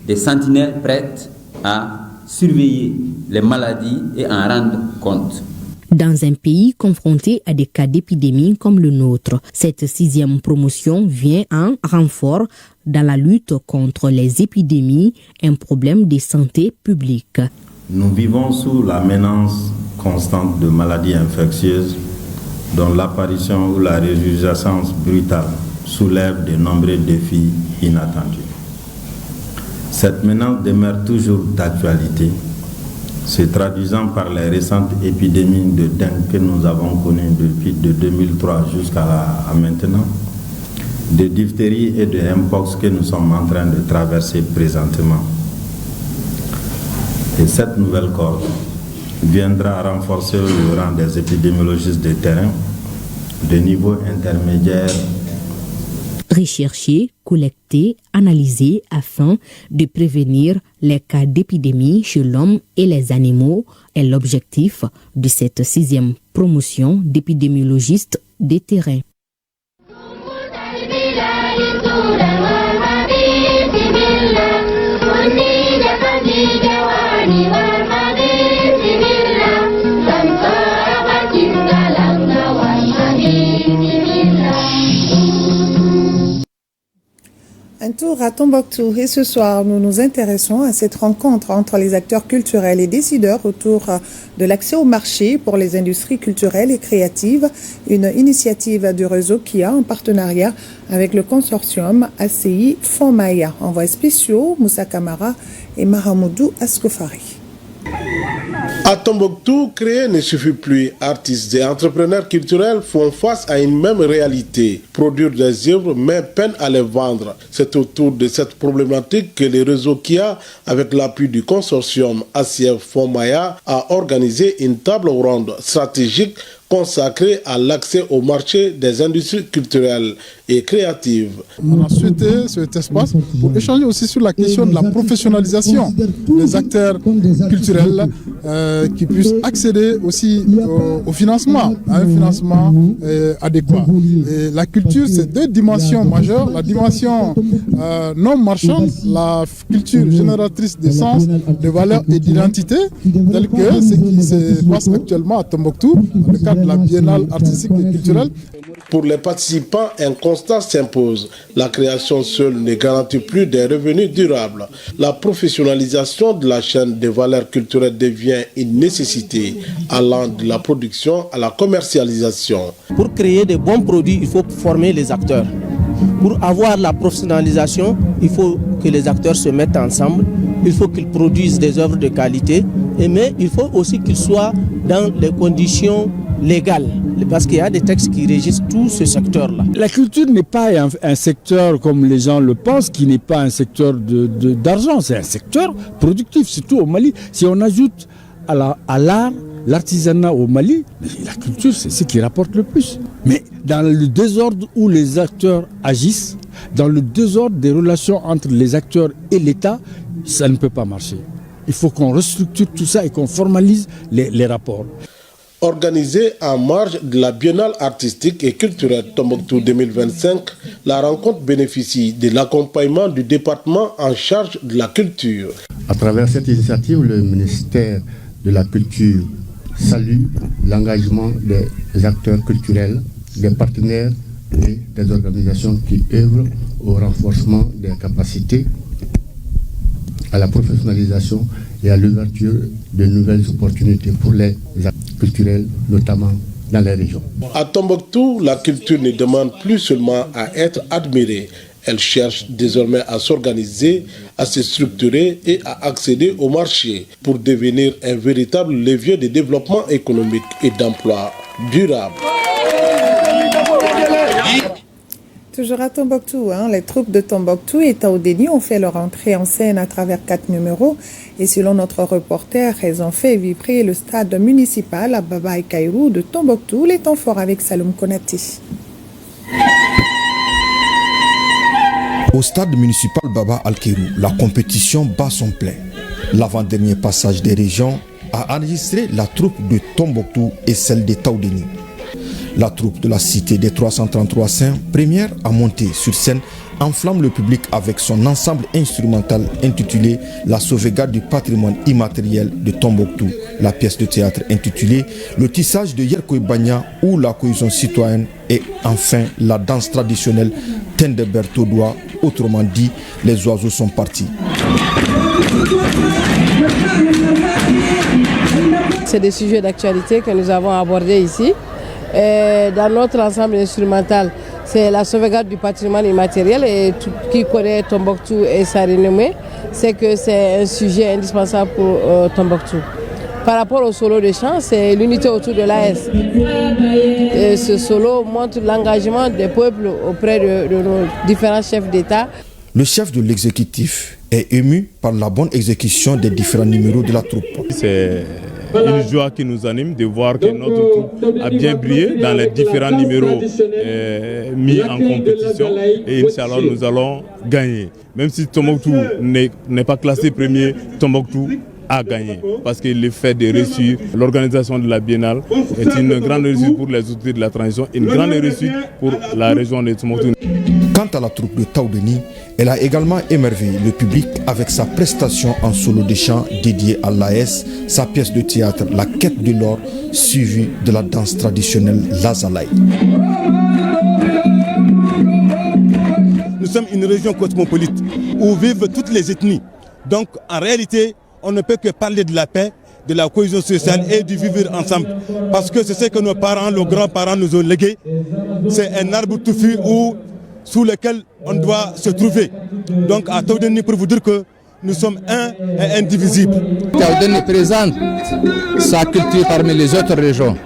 des sentinelles prêtes à surveiller les maladies et en rendre compte. Dans un pays confronté à des cas d'épidémie comme le nôtre, cette 6e promotion vient en renfort dans la lutte contre les épidémies, un problème de santé publique. Nous vivons sous la menace constante de maladies infectieuses dont l'apparition ou la résurgence brutale soulève de nombreux défis inattendus. Cette menace demeure toujours d'actualité, se traduisant par les récentes épidémies de dengue que nous avons connues depuis de 2003 jusqu'à maintenant, de diphtérie et de mpox que nous sommes en train de traverser présentement. Et cette nouvelle cohorte viendra renforcer le rang des épidémiologistes de terrain de niveau intermédiaire. Rechercher, collecter, analyser afin de prévenir les cas d'épidémie chez l'homme et les animaux est l'objectif de cette 6e promotion d'épidémiologistes de terrain. Un tour à Tombouctou et ce soir, nous nous intéressons à cette rencontre entre les acteurs culturels et décideurs autour de l'accès au marché pour les industries culturelles et créatives, une initiative du réseau KIA en partenariat avec le consortium ACI Fonmaya. Envoyés spéciaux, Moussa Kamara et Mahamoudou Askoufari. À Tombouctou, créer ne suffit plus. Artistes et entrepreneurs culturels font face à une même réalité. Produire des œuvres, mais peinent à les vendre. C'est autour de cette problématique que le réseau KIA, avec l'appui du consortium ACF Fonmaya, a organisé une table ronde stratégique consacrée à l'accès au marché des industries culturelles et créatives. On a souhaité cet espace pour échanger aussi sur la question de la professionnalisation des acteurs culturels qui puissent accéder aussi au financement, à un financement adéquat. Et la culture, c'est 2 dimensions majeures. La dimension non marchande, la culture génératrice de sens, de valeurs et d'identité, tel que ce qui se passe actuellement à Tombouctou, dans le cadre de la biennale artistique et culturelle. Pour les participants, un constat s'impose. La création seule ne garantit plus des revenus durables. La professionnalisation de la chaîne des valeurs culturelles devient une nécessité, allant de la production à la commercialisation. Pour créer de bons produits, il faut former les acteurs. Pour avoir la professionnalisation, il faut que les acteurs se mettent ensemble, il faut qu'ils produisent des œuvres de qualité, mais il faut aussi qu'ils soient dans les conditions légales, parce qu'il y a des textes qui régissent tout ce secteur-là. La culture n'est pas un secteur comme les gens le pensent, qui n'est pas un secteur d'argent, c'est un secteur productif, surtout au Mali. Si on ajoute à l'art, l'artisanat au Mali, la culture, c'est ce qui rapporte le plus. Mais dans le désordre où les acteurs agissent, dans le désordre des relations entre les acteurs et l'État, ça ne peut pas marcher. Il faut qu'on restructure tout ça et qu'on formalise les rapports. Organisée en marge de la Biennale artistique et culturelle Tombouctou 2025, la rencontre bénéficie de l'accompagnement du département en charge de la culture. À travers cette initiative, le ministère de la Culture salue l'engagement des acteurs culturels, des partenaires et des organisations qui œuvrent au renforcement des capacités, à la professionnalisation et à l'ouverture de nouvelles opportunités pour les acteurs culturels, notamment dans les régions. À Tombouctou, la culture ne demande plus seulement à être admirée. Elle cherche désormais à s'organiser, à se structurer et à accéder au marché pour devenir un véritable levier de développement économique et d'emploi durable. Toujours à Tombouctou, les troupes de Tombouctou et Taoudéni ont fait leur entrée en scène à travers 4 numéros et selon notre reporter, elles ont fait vibrer le stade municipal à Baba et Kairou de Tombouctou, les temps forts avec Saloum Konati. Au stade municipal Baba Al-Kairou, la compétition bat son plein. L'avant-dernier passage des régions a enregistré la troupe de Tombouctou et celle de Taoudéni. La troupe de la cité des 333 saints, première à monter sur scène, enflamme le public avec son ensemble instrumental intitulé La sauvegarde du patrimoine immatériel de Tombouctou. La pièce de théâtre intitulée Le tissage de Yerkoy Banya ou la cohésion citoyenne et enfin la danse traditionnelle Tendebert Todoua, autrement dit, les oiseaux sont partis. C'est des sujets d'actualité que nous avons abordés ici. Dans notre ensemble instrumental, c'est la sauvegarde du patrimoine immatériel et tout qui connaît Tombouctou et sa renommée, c'est que c'est un sujet indispensable pour Tombouctou. Par rapport au solo de chant, c'est l'unité autour de l'AS. Et ce solo montre l'engagement des peuples auprès de nos différents chefs d'État. Le chef de l'exécutif est ému par la bonne exécution des différents numéros de la troupe. C'est une joie qui nous anime de voir que notre troupe a bien brillé dans les différents numéros mis en compétition et Inch'Allah nous allons gagner. Même si Tombouctou n'est pas classé premier, Tombouctou a gagné parce qu'il est fait de réussir. L'organisation de la Biennale est une grande réussite pour les autorités de la transition, une grande réussite pour la région de Tombouctou. Quant à la troupe de Taoudéni, elle a également émerveillé le public avec sa prestation en solo de chant dédiée à l'AS, sa pièce de théâtre La Quête de l'or, suivie de la danse traditionnelle Lazalaï. Nous sommes une région cosmopolite où vivent toutes les ethnies. Donc en réalité, on ne peut que parler de la paix, de la cohésion sociale et du vivre ensemble. Parce que c'est ce que nos parents, nos grands-parents nous ont légué. C'est un arbre touffu sous lequel on doit se trouver. Donc à Taoudéni, pour vous dire que nous sommes un et indivisibles. Taoudéni présente sa culture parmi les autres régions.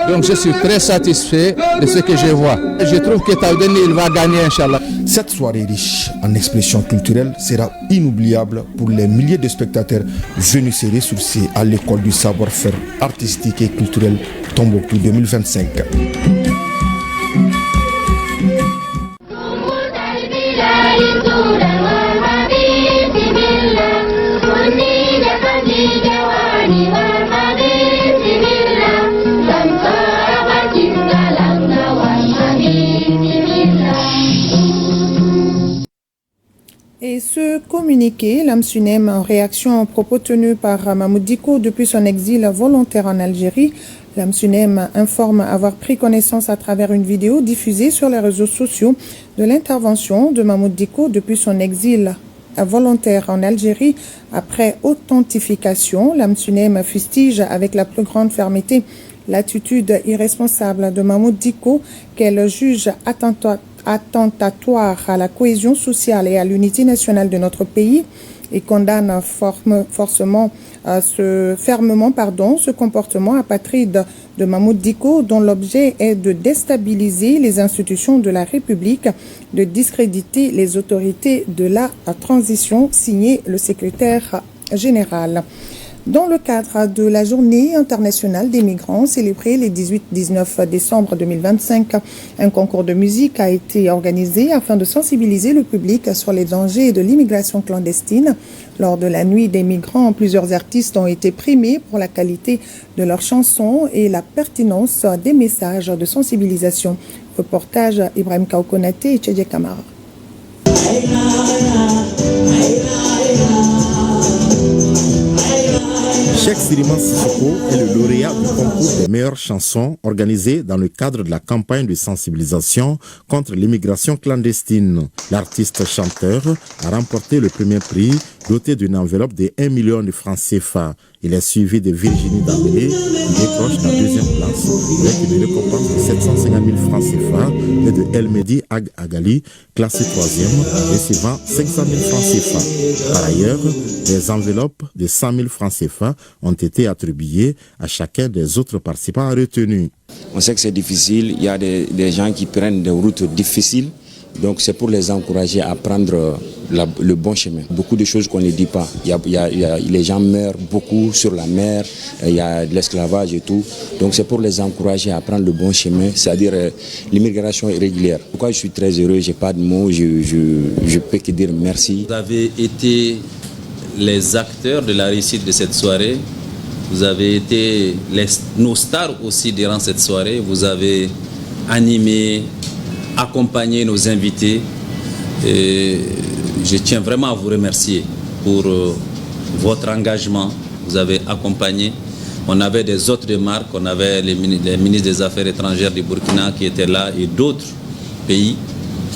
Donc je suis très satisfait de ce que je vois. Je trouve que Taoudéni il va gagner, Inch'Allah. Cette soirée riche en expression culturelle sera inoubliable pour les milliers de spectateurs venus se ressourcer à l'école du savoir-faire artistique et culturel Tombouctou 2025. Et ce communiqué, l'AMSUNEM, en réaction aux propos tenus par Mahmoud Dicko depuis son exil volontaire en Algérie, l'AMSUNEM informe avoir pris connaissance à travers une vidéo diffusée sur les réseaux sociaux de l'intervention de Mahmoud Dicko depuis son exil volontaire en Algérie. Après authentification, l'AMSUNEM fustige avec la plus grande fermeté l'attitude irresponsable de Mahmoud Dicko qu'elle juge attentatoire à la cohésion sociale et à l'unité nationale de notre pays et condamne fermement ce comportement apatride de Mahmoud Dicko dont l'objet est de déstabiliser les institutions de la République, de discréditer les autorités de la transition, signé le secrétaire général. Dans le cadre de la Journée internationale des migrants célébrée les 18-19 décembre 2025, un concours de musique a été organisé afin de sensibiliser le public sur les dangers de l'immigration clandestine. Lors de la nuit des migrants, plusieurs artistes ont été primés pour la qualité de leurs chansons et la pertinence des messages de sensibilisation. Reportage Ibrahim Kaokonaté et Tchédje Kamara. Cheikh Siriman Sissoko est le lauréat du concours des meilleures chansons organisé dans le cadre de la campagne de sensibilisation contre l'immigration clandestine. L'artiste chanteur a remporté le premier prix doté d'une enveloppe de 1 million de francs CFA. Il est suivi de Virginie Dambélé, qui décroche la deuxième place, avec une récompense de 750 000 francs CFA, et de Elmedi Ag Agali, classé 3e, recevant 500 000 francs CFA. Par ailleurs, des enveloppes de 100 000 francs CFA ont été attribuées à chacun des autres participants retenus. On sait que c'est difficile, il y a des gens qui prennent des routes difficiles. Donc c'est pour les encourager à prendre le bon chemin. Beaucoup de choses qu'on ne dit pas. Les gens meurent beaucoup sur la mer, il y a de l'esclavage et tout. Donc c'est pour les encourager à prendre le bon chemin, c'est-à-dire l'immigration irrégulière. Pourquoi je suis très heureux, je n'ai pas de mots, je peux que dire merci. Vous avez été les acteurs de la réussite de cette soirée. Vous avez été nos stars aussi durant cette soirée. Vous avez animé, accompagner nos invités et je tiens vraiment à vous remercier pour votre engagement. Vous avez accompagné. On avait des autres remarques, on avait les ministres des Affaires étrangères du Burkina qui étaient là et d'autres pays.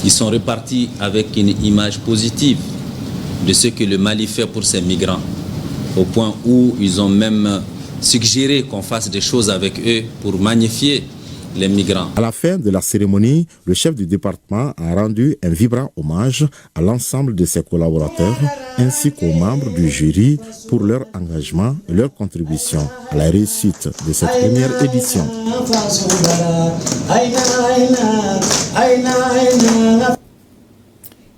Ils sont repartis avec une image positive de ce que le Mali fait pour ses migrants, au point où ils ont même suggéré qu'on fasse des choses avec eux pour magnifier les migrants. À la fin de la cérémonie, le chef du département a rendu un vibrant hommage à l'ensemble de ses collaborateurs ainsi qu'aux membres du jury pour leur engagement et leur contribution à la réussite de cette première édition.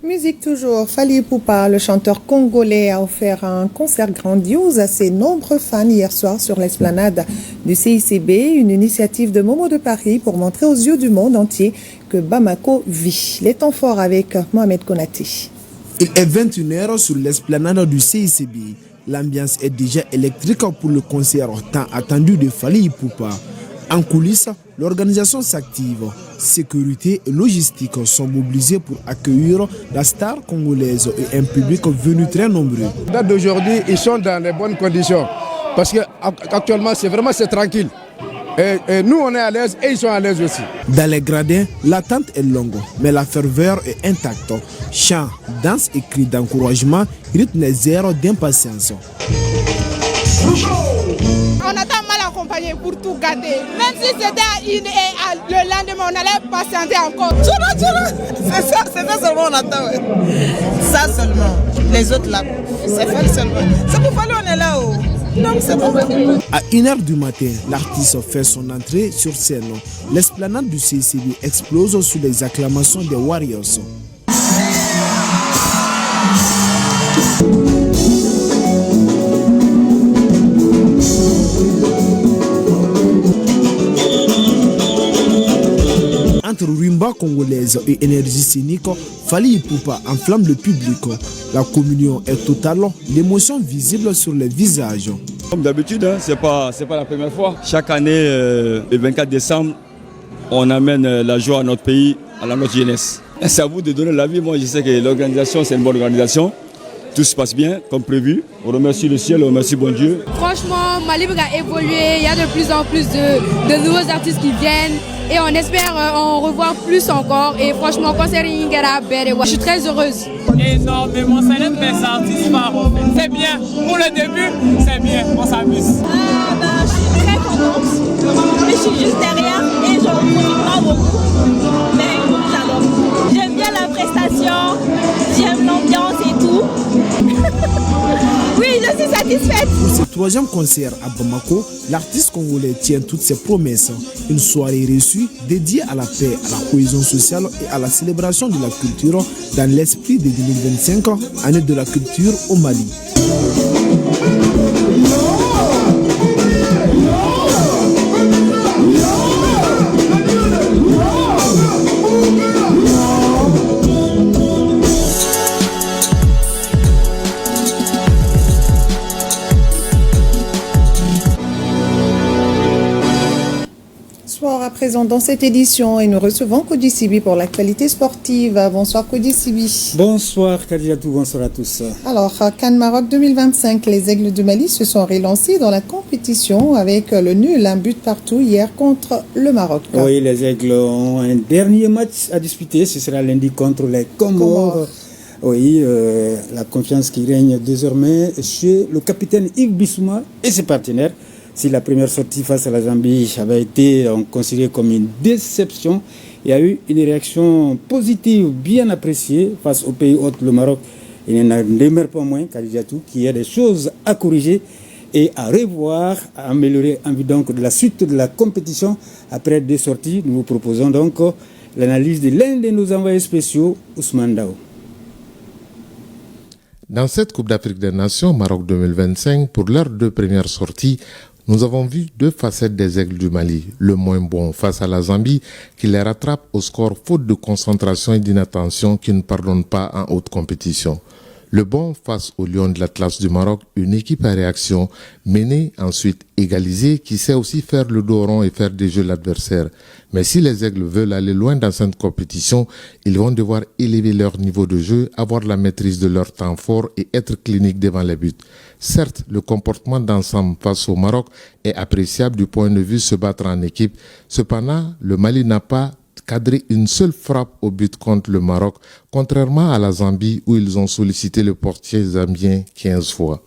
Musique toujours, Fally Ipupa, le chanteur congolais, a offert un concert grandiose à ses nombreux fans hier soir sur l'esplanade du CICB, une initiative de Momo de Paris pour montrer aux yeux du monde entier que Bamako vit. Les temps forts avec Mohamed Konati. Il est 21h sur l'esplanade du CICB. L'ambiance est déjà électrique pour le concert tant attendu de Fally Ipupa. En coulisses, l'organisation s'active. Sécurité et logistique sont mobilisés pour accueillir la star congolaise et un public venu très nombreux. Date d'aujourd'hui, ils sont dans les bonnes conditions parce qu'actuellement c'est tranquille. Et nous on est à l'aise et ils sont à l'aise aussi. Dans les gradins, l'attente est longue, mais la ferveur est intacte. Chants, danse et cris d'encouragement rythment les airs d'impatience. On attend mal accompagné pour tout garder. Même si c'était à une et le lendemain, on allait patienter encore. C'est ça seulement on attend. Ouais. Ça seulement. Les autres là, c'est Fally seulement. C'est pour Fally on est là-haut. Donc c'est bon. À 1h du matin, l'artiste fait son entrée sur scène. L'esplanade du CICB explose sous les acclamations des Warriors. Entre rumba congolaise et énergie scénique, Fally Ipupa enflamme le public. La communion est totale, l'émotion visible sur les visages. Comme d'habitude, c'est pas la première fois. Chaque année, le 24 décembre, on amène la joie à notre pays, à notre jeunesse. C'est à vous de donner la vie. Moi, je sais que l'organisation, c'est une bonne organisation. Tout se passe bien, comme prévu. On remercie le ciel, on remercie bon Dieu. Franchement, Mali a évolué. Il y a de plus en plus de nouveaux artistes qui viennent. Et on espère en revoir plus encore. Et franchement, concert Ingera Bere, je suis très heureuse. Énormément, c'est l'un des artistes phares. C'est bien. Pour le début, c'est bien. On s'amuse. Je suis très contente. Mais je suis juste derrière et j'en profite pas beaucoup. Mais j'adore. J'aime bien la prestation. J'aime l'ambiance et tout. Oui, je suis satisfaite. Pour ce troisième concert à Bamako, l'artiste congolais tient toutes ses promesses. Une soirée reçue dédiée à la paix, à la cohésion sociale et à la célébration de la culture dans l'esprit de 2025, année de la culture au Mali. À présent dans cette édition et nous recevons Kodi Sibi pour l'actualité sportive. Bonsoir Kodi Sibi. Bonsoir Kadiatou, bonsoir à tous. Alors, CAN Maroc 2025, les Aigles du Mali se sont relancés dans la compétition avec le nul, un but partout hier contre le Maroc. Oui, les Aigles ont un dernier match à disputer, ce sera lundi contre les Comores Oui, la confiance qui règne désormais chez le capitaine Yves Bissouma et ses partenaires. Si la première sortie face à la Zambie avait été considérée comme une déception, il y a eu une réaction positive bien appréciée face au pays hôte, le Maroc. Il n'en demeure pas moins, Kadidiatou, qu'il y a des choses à corriger et à revoir, à améliorer en vue donc de la suite de la compétition. Après 2 sorties, nous vous proposons donc l'analyse de l'un de nos envoyés spéciaux, Ousmane Dao. Dans cette Coupe d'Afrique des Nations, Maroc 2025, pour leurs 2 premières sorties, nous avons vu 2 facettes des Aigles du Mali. Le moins bon face à la Zambie, qui les rattrape au score faute de concentration et d'inattention, qui ne pardonne pas en haute compétition. Le bon face au Lion de l'Atlas du Maroc, une équipe à réaction, menée, ensuite égalisée, qui sait aussi faire le dos rond et faire des jeux l'adversaire. Mais si les Aigles veulent aller loin dans cette compétition, ils vont devoir élever leur niveau de jeu, avoir la maîtrise de leur temps fort et être cliniques devant les buts. Certes, le comportement d'ensemble face au Maroc est appréciable du point de vue se battre en équipe. Cependant, le Mali n'a pas cadré une seule frappe au but contre le Maroc, contrairement à la Zambie où ils ont sollicité le portier zambien 15 fois.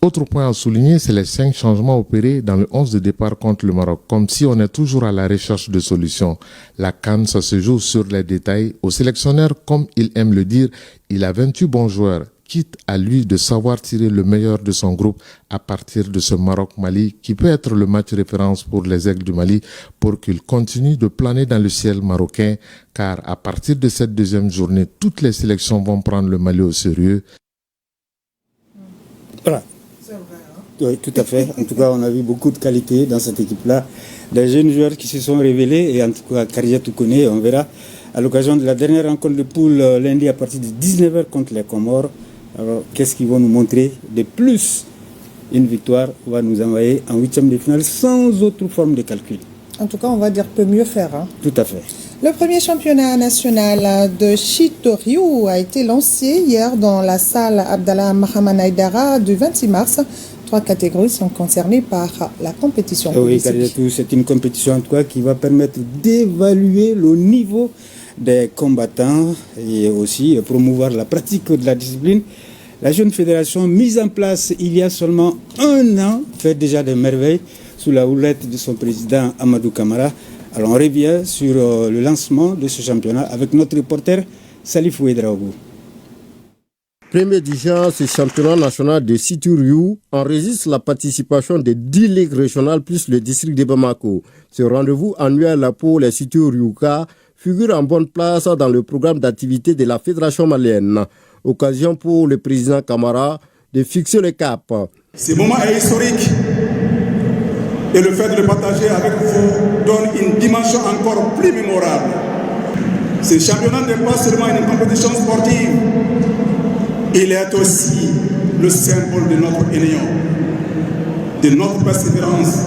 Autre point à souligner, c'est les 5 changements opérés dans le 11 de départ contre le Maroc, comme si on est toujours à la recherche de solutions. La CAN, ça se joue sur les détails. Au sélectionneur, comme il aime le dire, il a 28 bons joueurs. Quitte à lui de savoir tirer le meilleur de son groupe à partir de ce Maroc-Mali qui peut être le match référence pour les Aigles du Mali pour qu'ils continuent de planer dans le ciel marocain, car à partir de cette 2e journée, toutes les sélections vont prendre le Mali au sérieux. Voilà. Oui, tout à fait. En tout cas, on a vu beaucoup de qualité dans cette équipe-là. Des jeunes joueurs qui se sont révélés, et en tout cas, Kadidiatou connaît, on verra à l'occasion de la dernière rencontre de poule lundi à partir de 19h contre les Comores. Alors, qu'est-ce qu'ils vont nous montrer de plus? Une victoire va nous envoyer en 8e de finale sans autre forme de calcul. En tout cas, on va dire peut mieux faire. Hein. Tout à fait. Le premier championnat national de Chito-Ryu a été lancé hier dans la salle Abdallah Mahaman Aïdara du 26 mars. 3 catégories sont concernées par la compétition. Oui, c'est une compétition en tout cas qui va permettre d'évaluer le niveau des combattants et aussi promouvoir la pratique de la discipline. La jeune fédération mise en place il y a seulement 1 an fait déjà des merveilles sous la houlette de son président Amadou Camara. Alors on revient sur le lancement de ce championnat avec notre reporter Salif Ouedraogo. Premier édition, ce championnat national de Chito-Ryu enregistre la participation des 10 ligues régionales plus le district de Bamako. Ce rendez-vous annuel pour les Chito-Ryuka figure en bonne place dans le programme d'activité de la Fédération malienne. Occasion pour le président Camara de fixer le cap. Ce moment est historique et le fait de le partager avec vous donne une dimension encore plus mémorable. Ce championnat n'est pas seulement une compétition sportive, il est aussi le symbole de notre union, de notre persévérance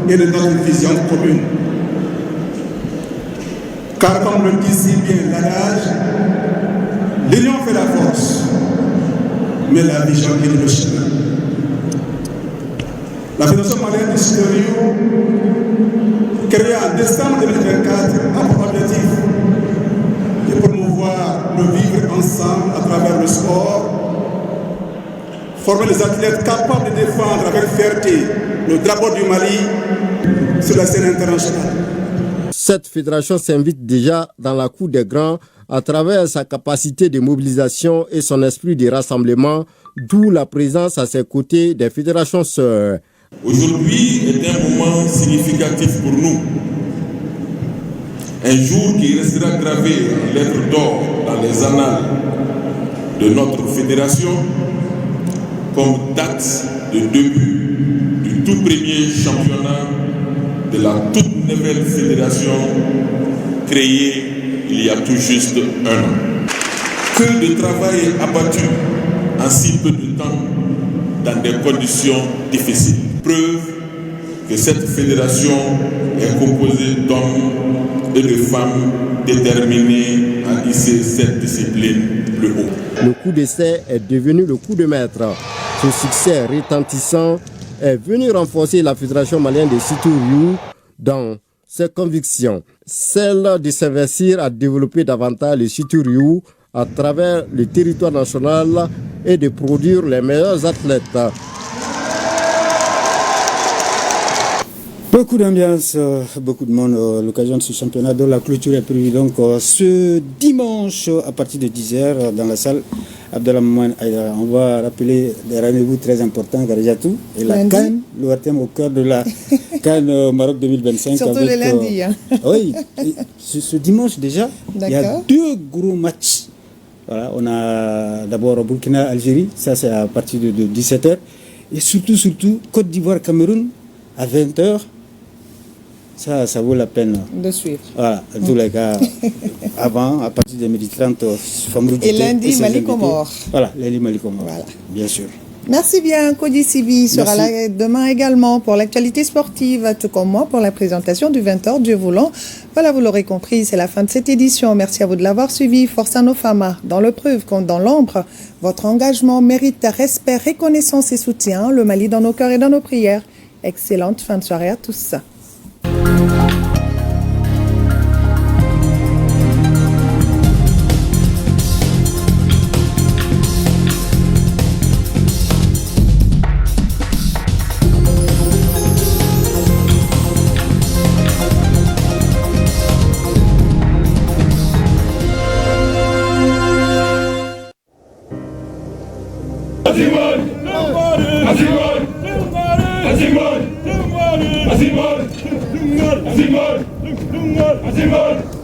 et de notre vision commune. Car comme le dit si bien l'adage, l'union fait la force, mais la vision guide le chemin. La Fédération malienne de Chito-Ryu, créée en décembre 2024, a pour objectif de promouvoir le vivre ensemble à travers le sport, former les athlètes capables de défendre avec fierté le drapeau du Mali sur la scène internationale. Cette fédération s'invite déjà dans la cour des grands à travers sa capacité de mobilisation et son esprit de rassemblement, d'où la présence à ses côtés des fédérations sœurs. Aujourd'hui est un moment significatif pour nous. Un jour qui restera gravé en lettres d'or dans les annales de notre fédération comme date de début du tout premier championnat de la toute nouvelle fédération créée il y a tout juste 1 an. Que de travail abattu en si peu de temps dans des conditions difficiles. Preuve que cette fédération est composée d'hommes et de femmes déterminés à hisser cette discipline plus haut. Le coup d'essai est devenu le coup de maître. Ce succès retentissant est venu renforcer la Fédération malienne de Chito-Ryu dans ses convictions. Celle de s'investir à développer davantage le Chito-Ryu à travers le territoire national et de produire les meilleurs athlètes. Beaucoup d'ambiance, beaucoup de monde. L'occasion de ce championnat dont la clôture est prévue donc ce dimanche à partir de 10h dans la salle Abdelhamouane Aïdara. On va rappeler des rendez-vous très importants, Garijatou, et la CAN, l'ORTM au cœur de la CAN Maroc 2025. Surtout avec, le lundi. Oui, ce dimanche déjà, il y a 2 gros matchs. Voilà, on a d'abord Burkina-Algérie, ça c'est à partir de 17h. Et surtout, Côte d'Ivoire-Cameroun à 20h. Ça vaut la peine de suivre. Voilà, en tous les cas, avant, à partir de 12h30, et lundi, Mali-Comore. Voilà, lundi, Mali-Comore, voilà. Bien sûr. Merci bien, Kodi Sibi sera là demain également pour l'actualité sportive, tout comme moi pour la présentation du 20h Dieu voulant. Voilà, vous l'aurez compris, c'est la fin de cette édition. Merci à vous de l'avoir suivi. Force à nos femmes, dans le preuve comme dans l'ombre. Votre engagement mérite respect, reconnaissance et soutien. Le Mali dans nos cœurs et dans nos prières. Excellente fin de soirée à tous.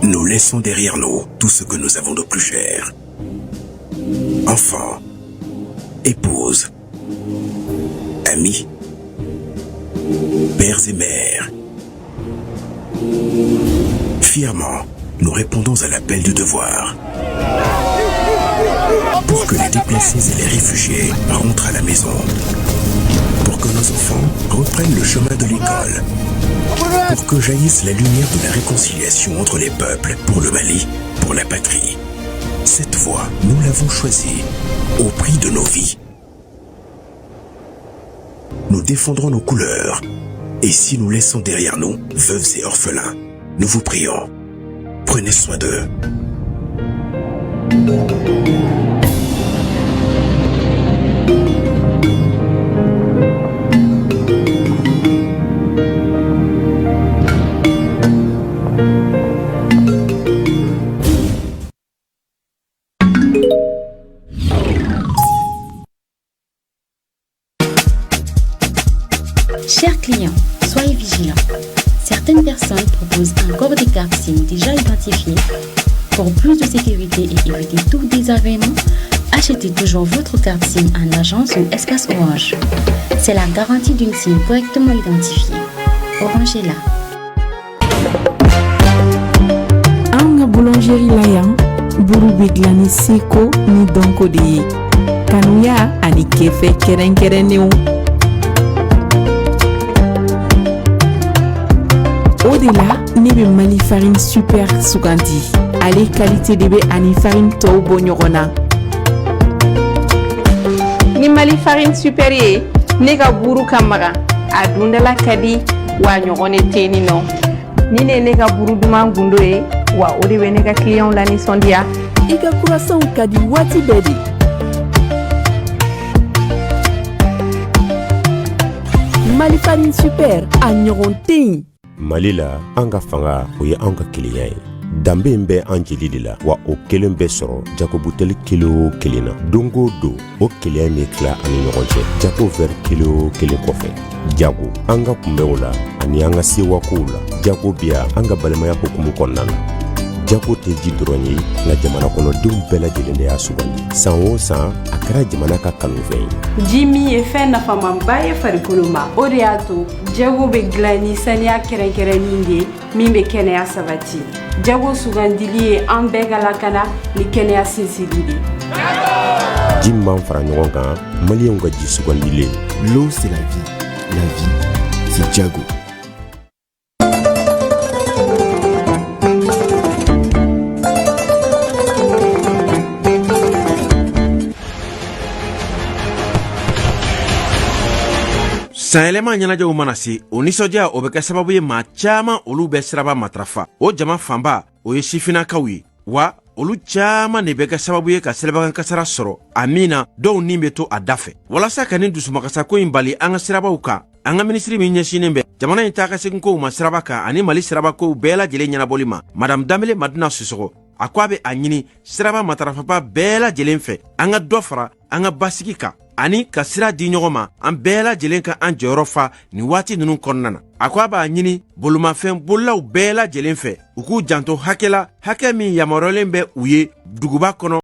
Nous laissons derrière nous tout ce que nous avons de plus cher. Enfants, épouses, amis, pères et mères. Fièrement, nous répondons à l'appel du devoir. Pour que les déplacés et les réfugiés rentrent à la maison. Pour que nos enfants reprennent le chemin de l'école. Pour que jaillisse la lumière de la réconciliation entre les peuples, pour le Mali, pour la patrie. Cette voie, nous l'avons choisie, au prix de nos vies. Nous défendrons nos couleurs, et si nous laissons derrière nous veuves et orphelins, nous vous prions, prenez soin d'eux. Chers clients, soyez vigilants. Certaines personnes proposent encore des cartes SIM déjà identifiées. Pour plus de sécurité et éviter tout désagrément, achetez toujours votre carte SIM en agence ou espace Orange. C'est la garantie d'une SIM correctement identifiée. Orange est là. Anga boulangerie Layan, buru biglani seko ni donko de kanuya ani kefe kerenkereneu. Au-delà, nebe Mali farine super sugandi. Allez qualité de ani farine to bonyorona. Ni Mali farine supérieure, nega buru kamara. Adundala kadi wa nyogone tenino. Ni nega buru duma gundoe wa odiwe nega client la ni sondia. Iga croissant kadi wati bedi. Mali farine super a nyogon ting. Mali la an ka fanga o ye an ka kiliya ye danbe in bɛ an jeli de la wa o kelen bɛ sɔrɔ jako buteli kilo o kelen na don o don o kiliya in bɛ tila ani ɲɔgɔn cɛ jako vɛri kilo o kelen kɔfɛ jago an ka kunbɛnw la ani an ka sewakow la jako biya an ka balimaya hokumu kɔnɔna na jako tɛ ji dɔrɔn ye nka jamana kɔnɔdenw bɛɛ lajɛlen de y'a sugandi san o san a kɛra jamana ka kanufɛn ye ji min ye fɛn nafamanba ye farikolo ma o de y'a to jago bɛ dilan ni saniya kɛrɛnkɛrɛnnin de min bɛ kɛnɛya sabati jago sugandili ye an bɛɛ ka lakana ni kɛnɛya sinsinli de ji min b'an fara ɲɔgɔn kan maliyɛnw ka ji sugandile l'eau c'est la vie c'est Jago. Sanyɛlɛma ɲɛnajɛw mana se o nisɔndiya o bɛ kɛ sababu ye maa caaman olu bɛ siraba matrafa o jama fanba o ye sifinnakaw ye wa olu caaman de bɛ kɛ sababu ye ka sirabakan kasara sɔrɔ a min na dɔw nin bɛ to a da fɛ walasa ka nin dusumakasako in bali an ka sirabaw kan an ka minisiri min ɲɛsinen bɛ jamana in taa ka segin kow ma siraba kan ani mali sirabakow bɛɛ lajɛlen ɲɛnabɔli ma madame Dambele Maduna Sisoko a ko a bɛ a ɲini siraba matarafaba bɛɛ lajɛlen fɛ an ka dɔ fara an ka basigi kan ani ka sira di ɲɔgɔn ma an bɛɛ lajɛlen ka an jɔyɔrɔ fa nin waati ninnu kɔnɔna na a ko a b'a ɲini bolomafɛn bolilaw bɛɛ lajɛlen fɛ u k'u janto hakɛ la hakɛ min yamaruyalen bɛ u ye duguba kɔnɔ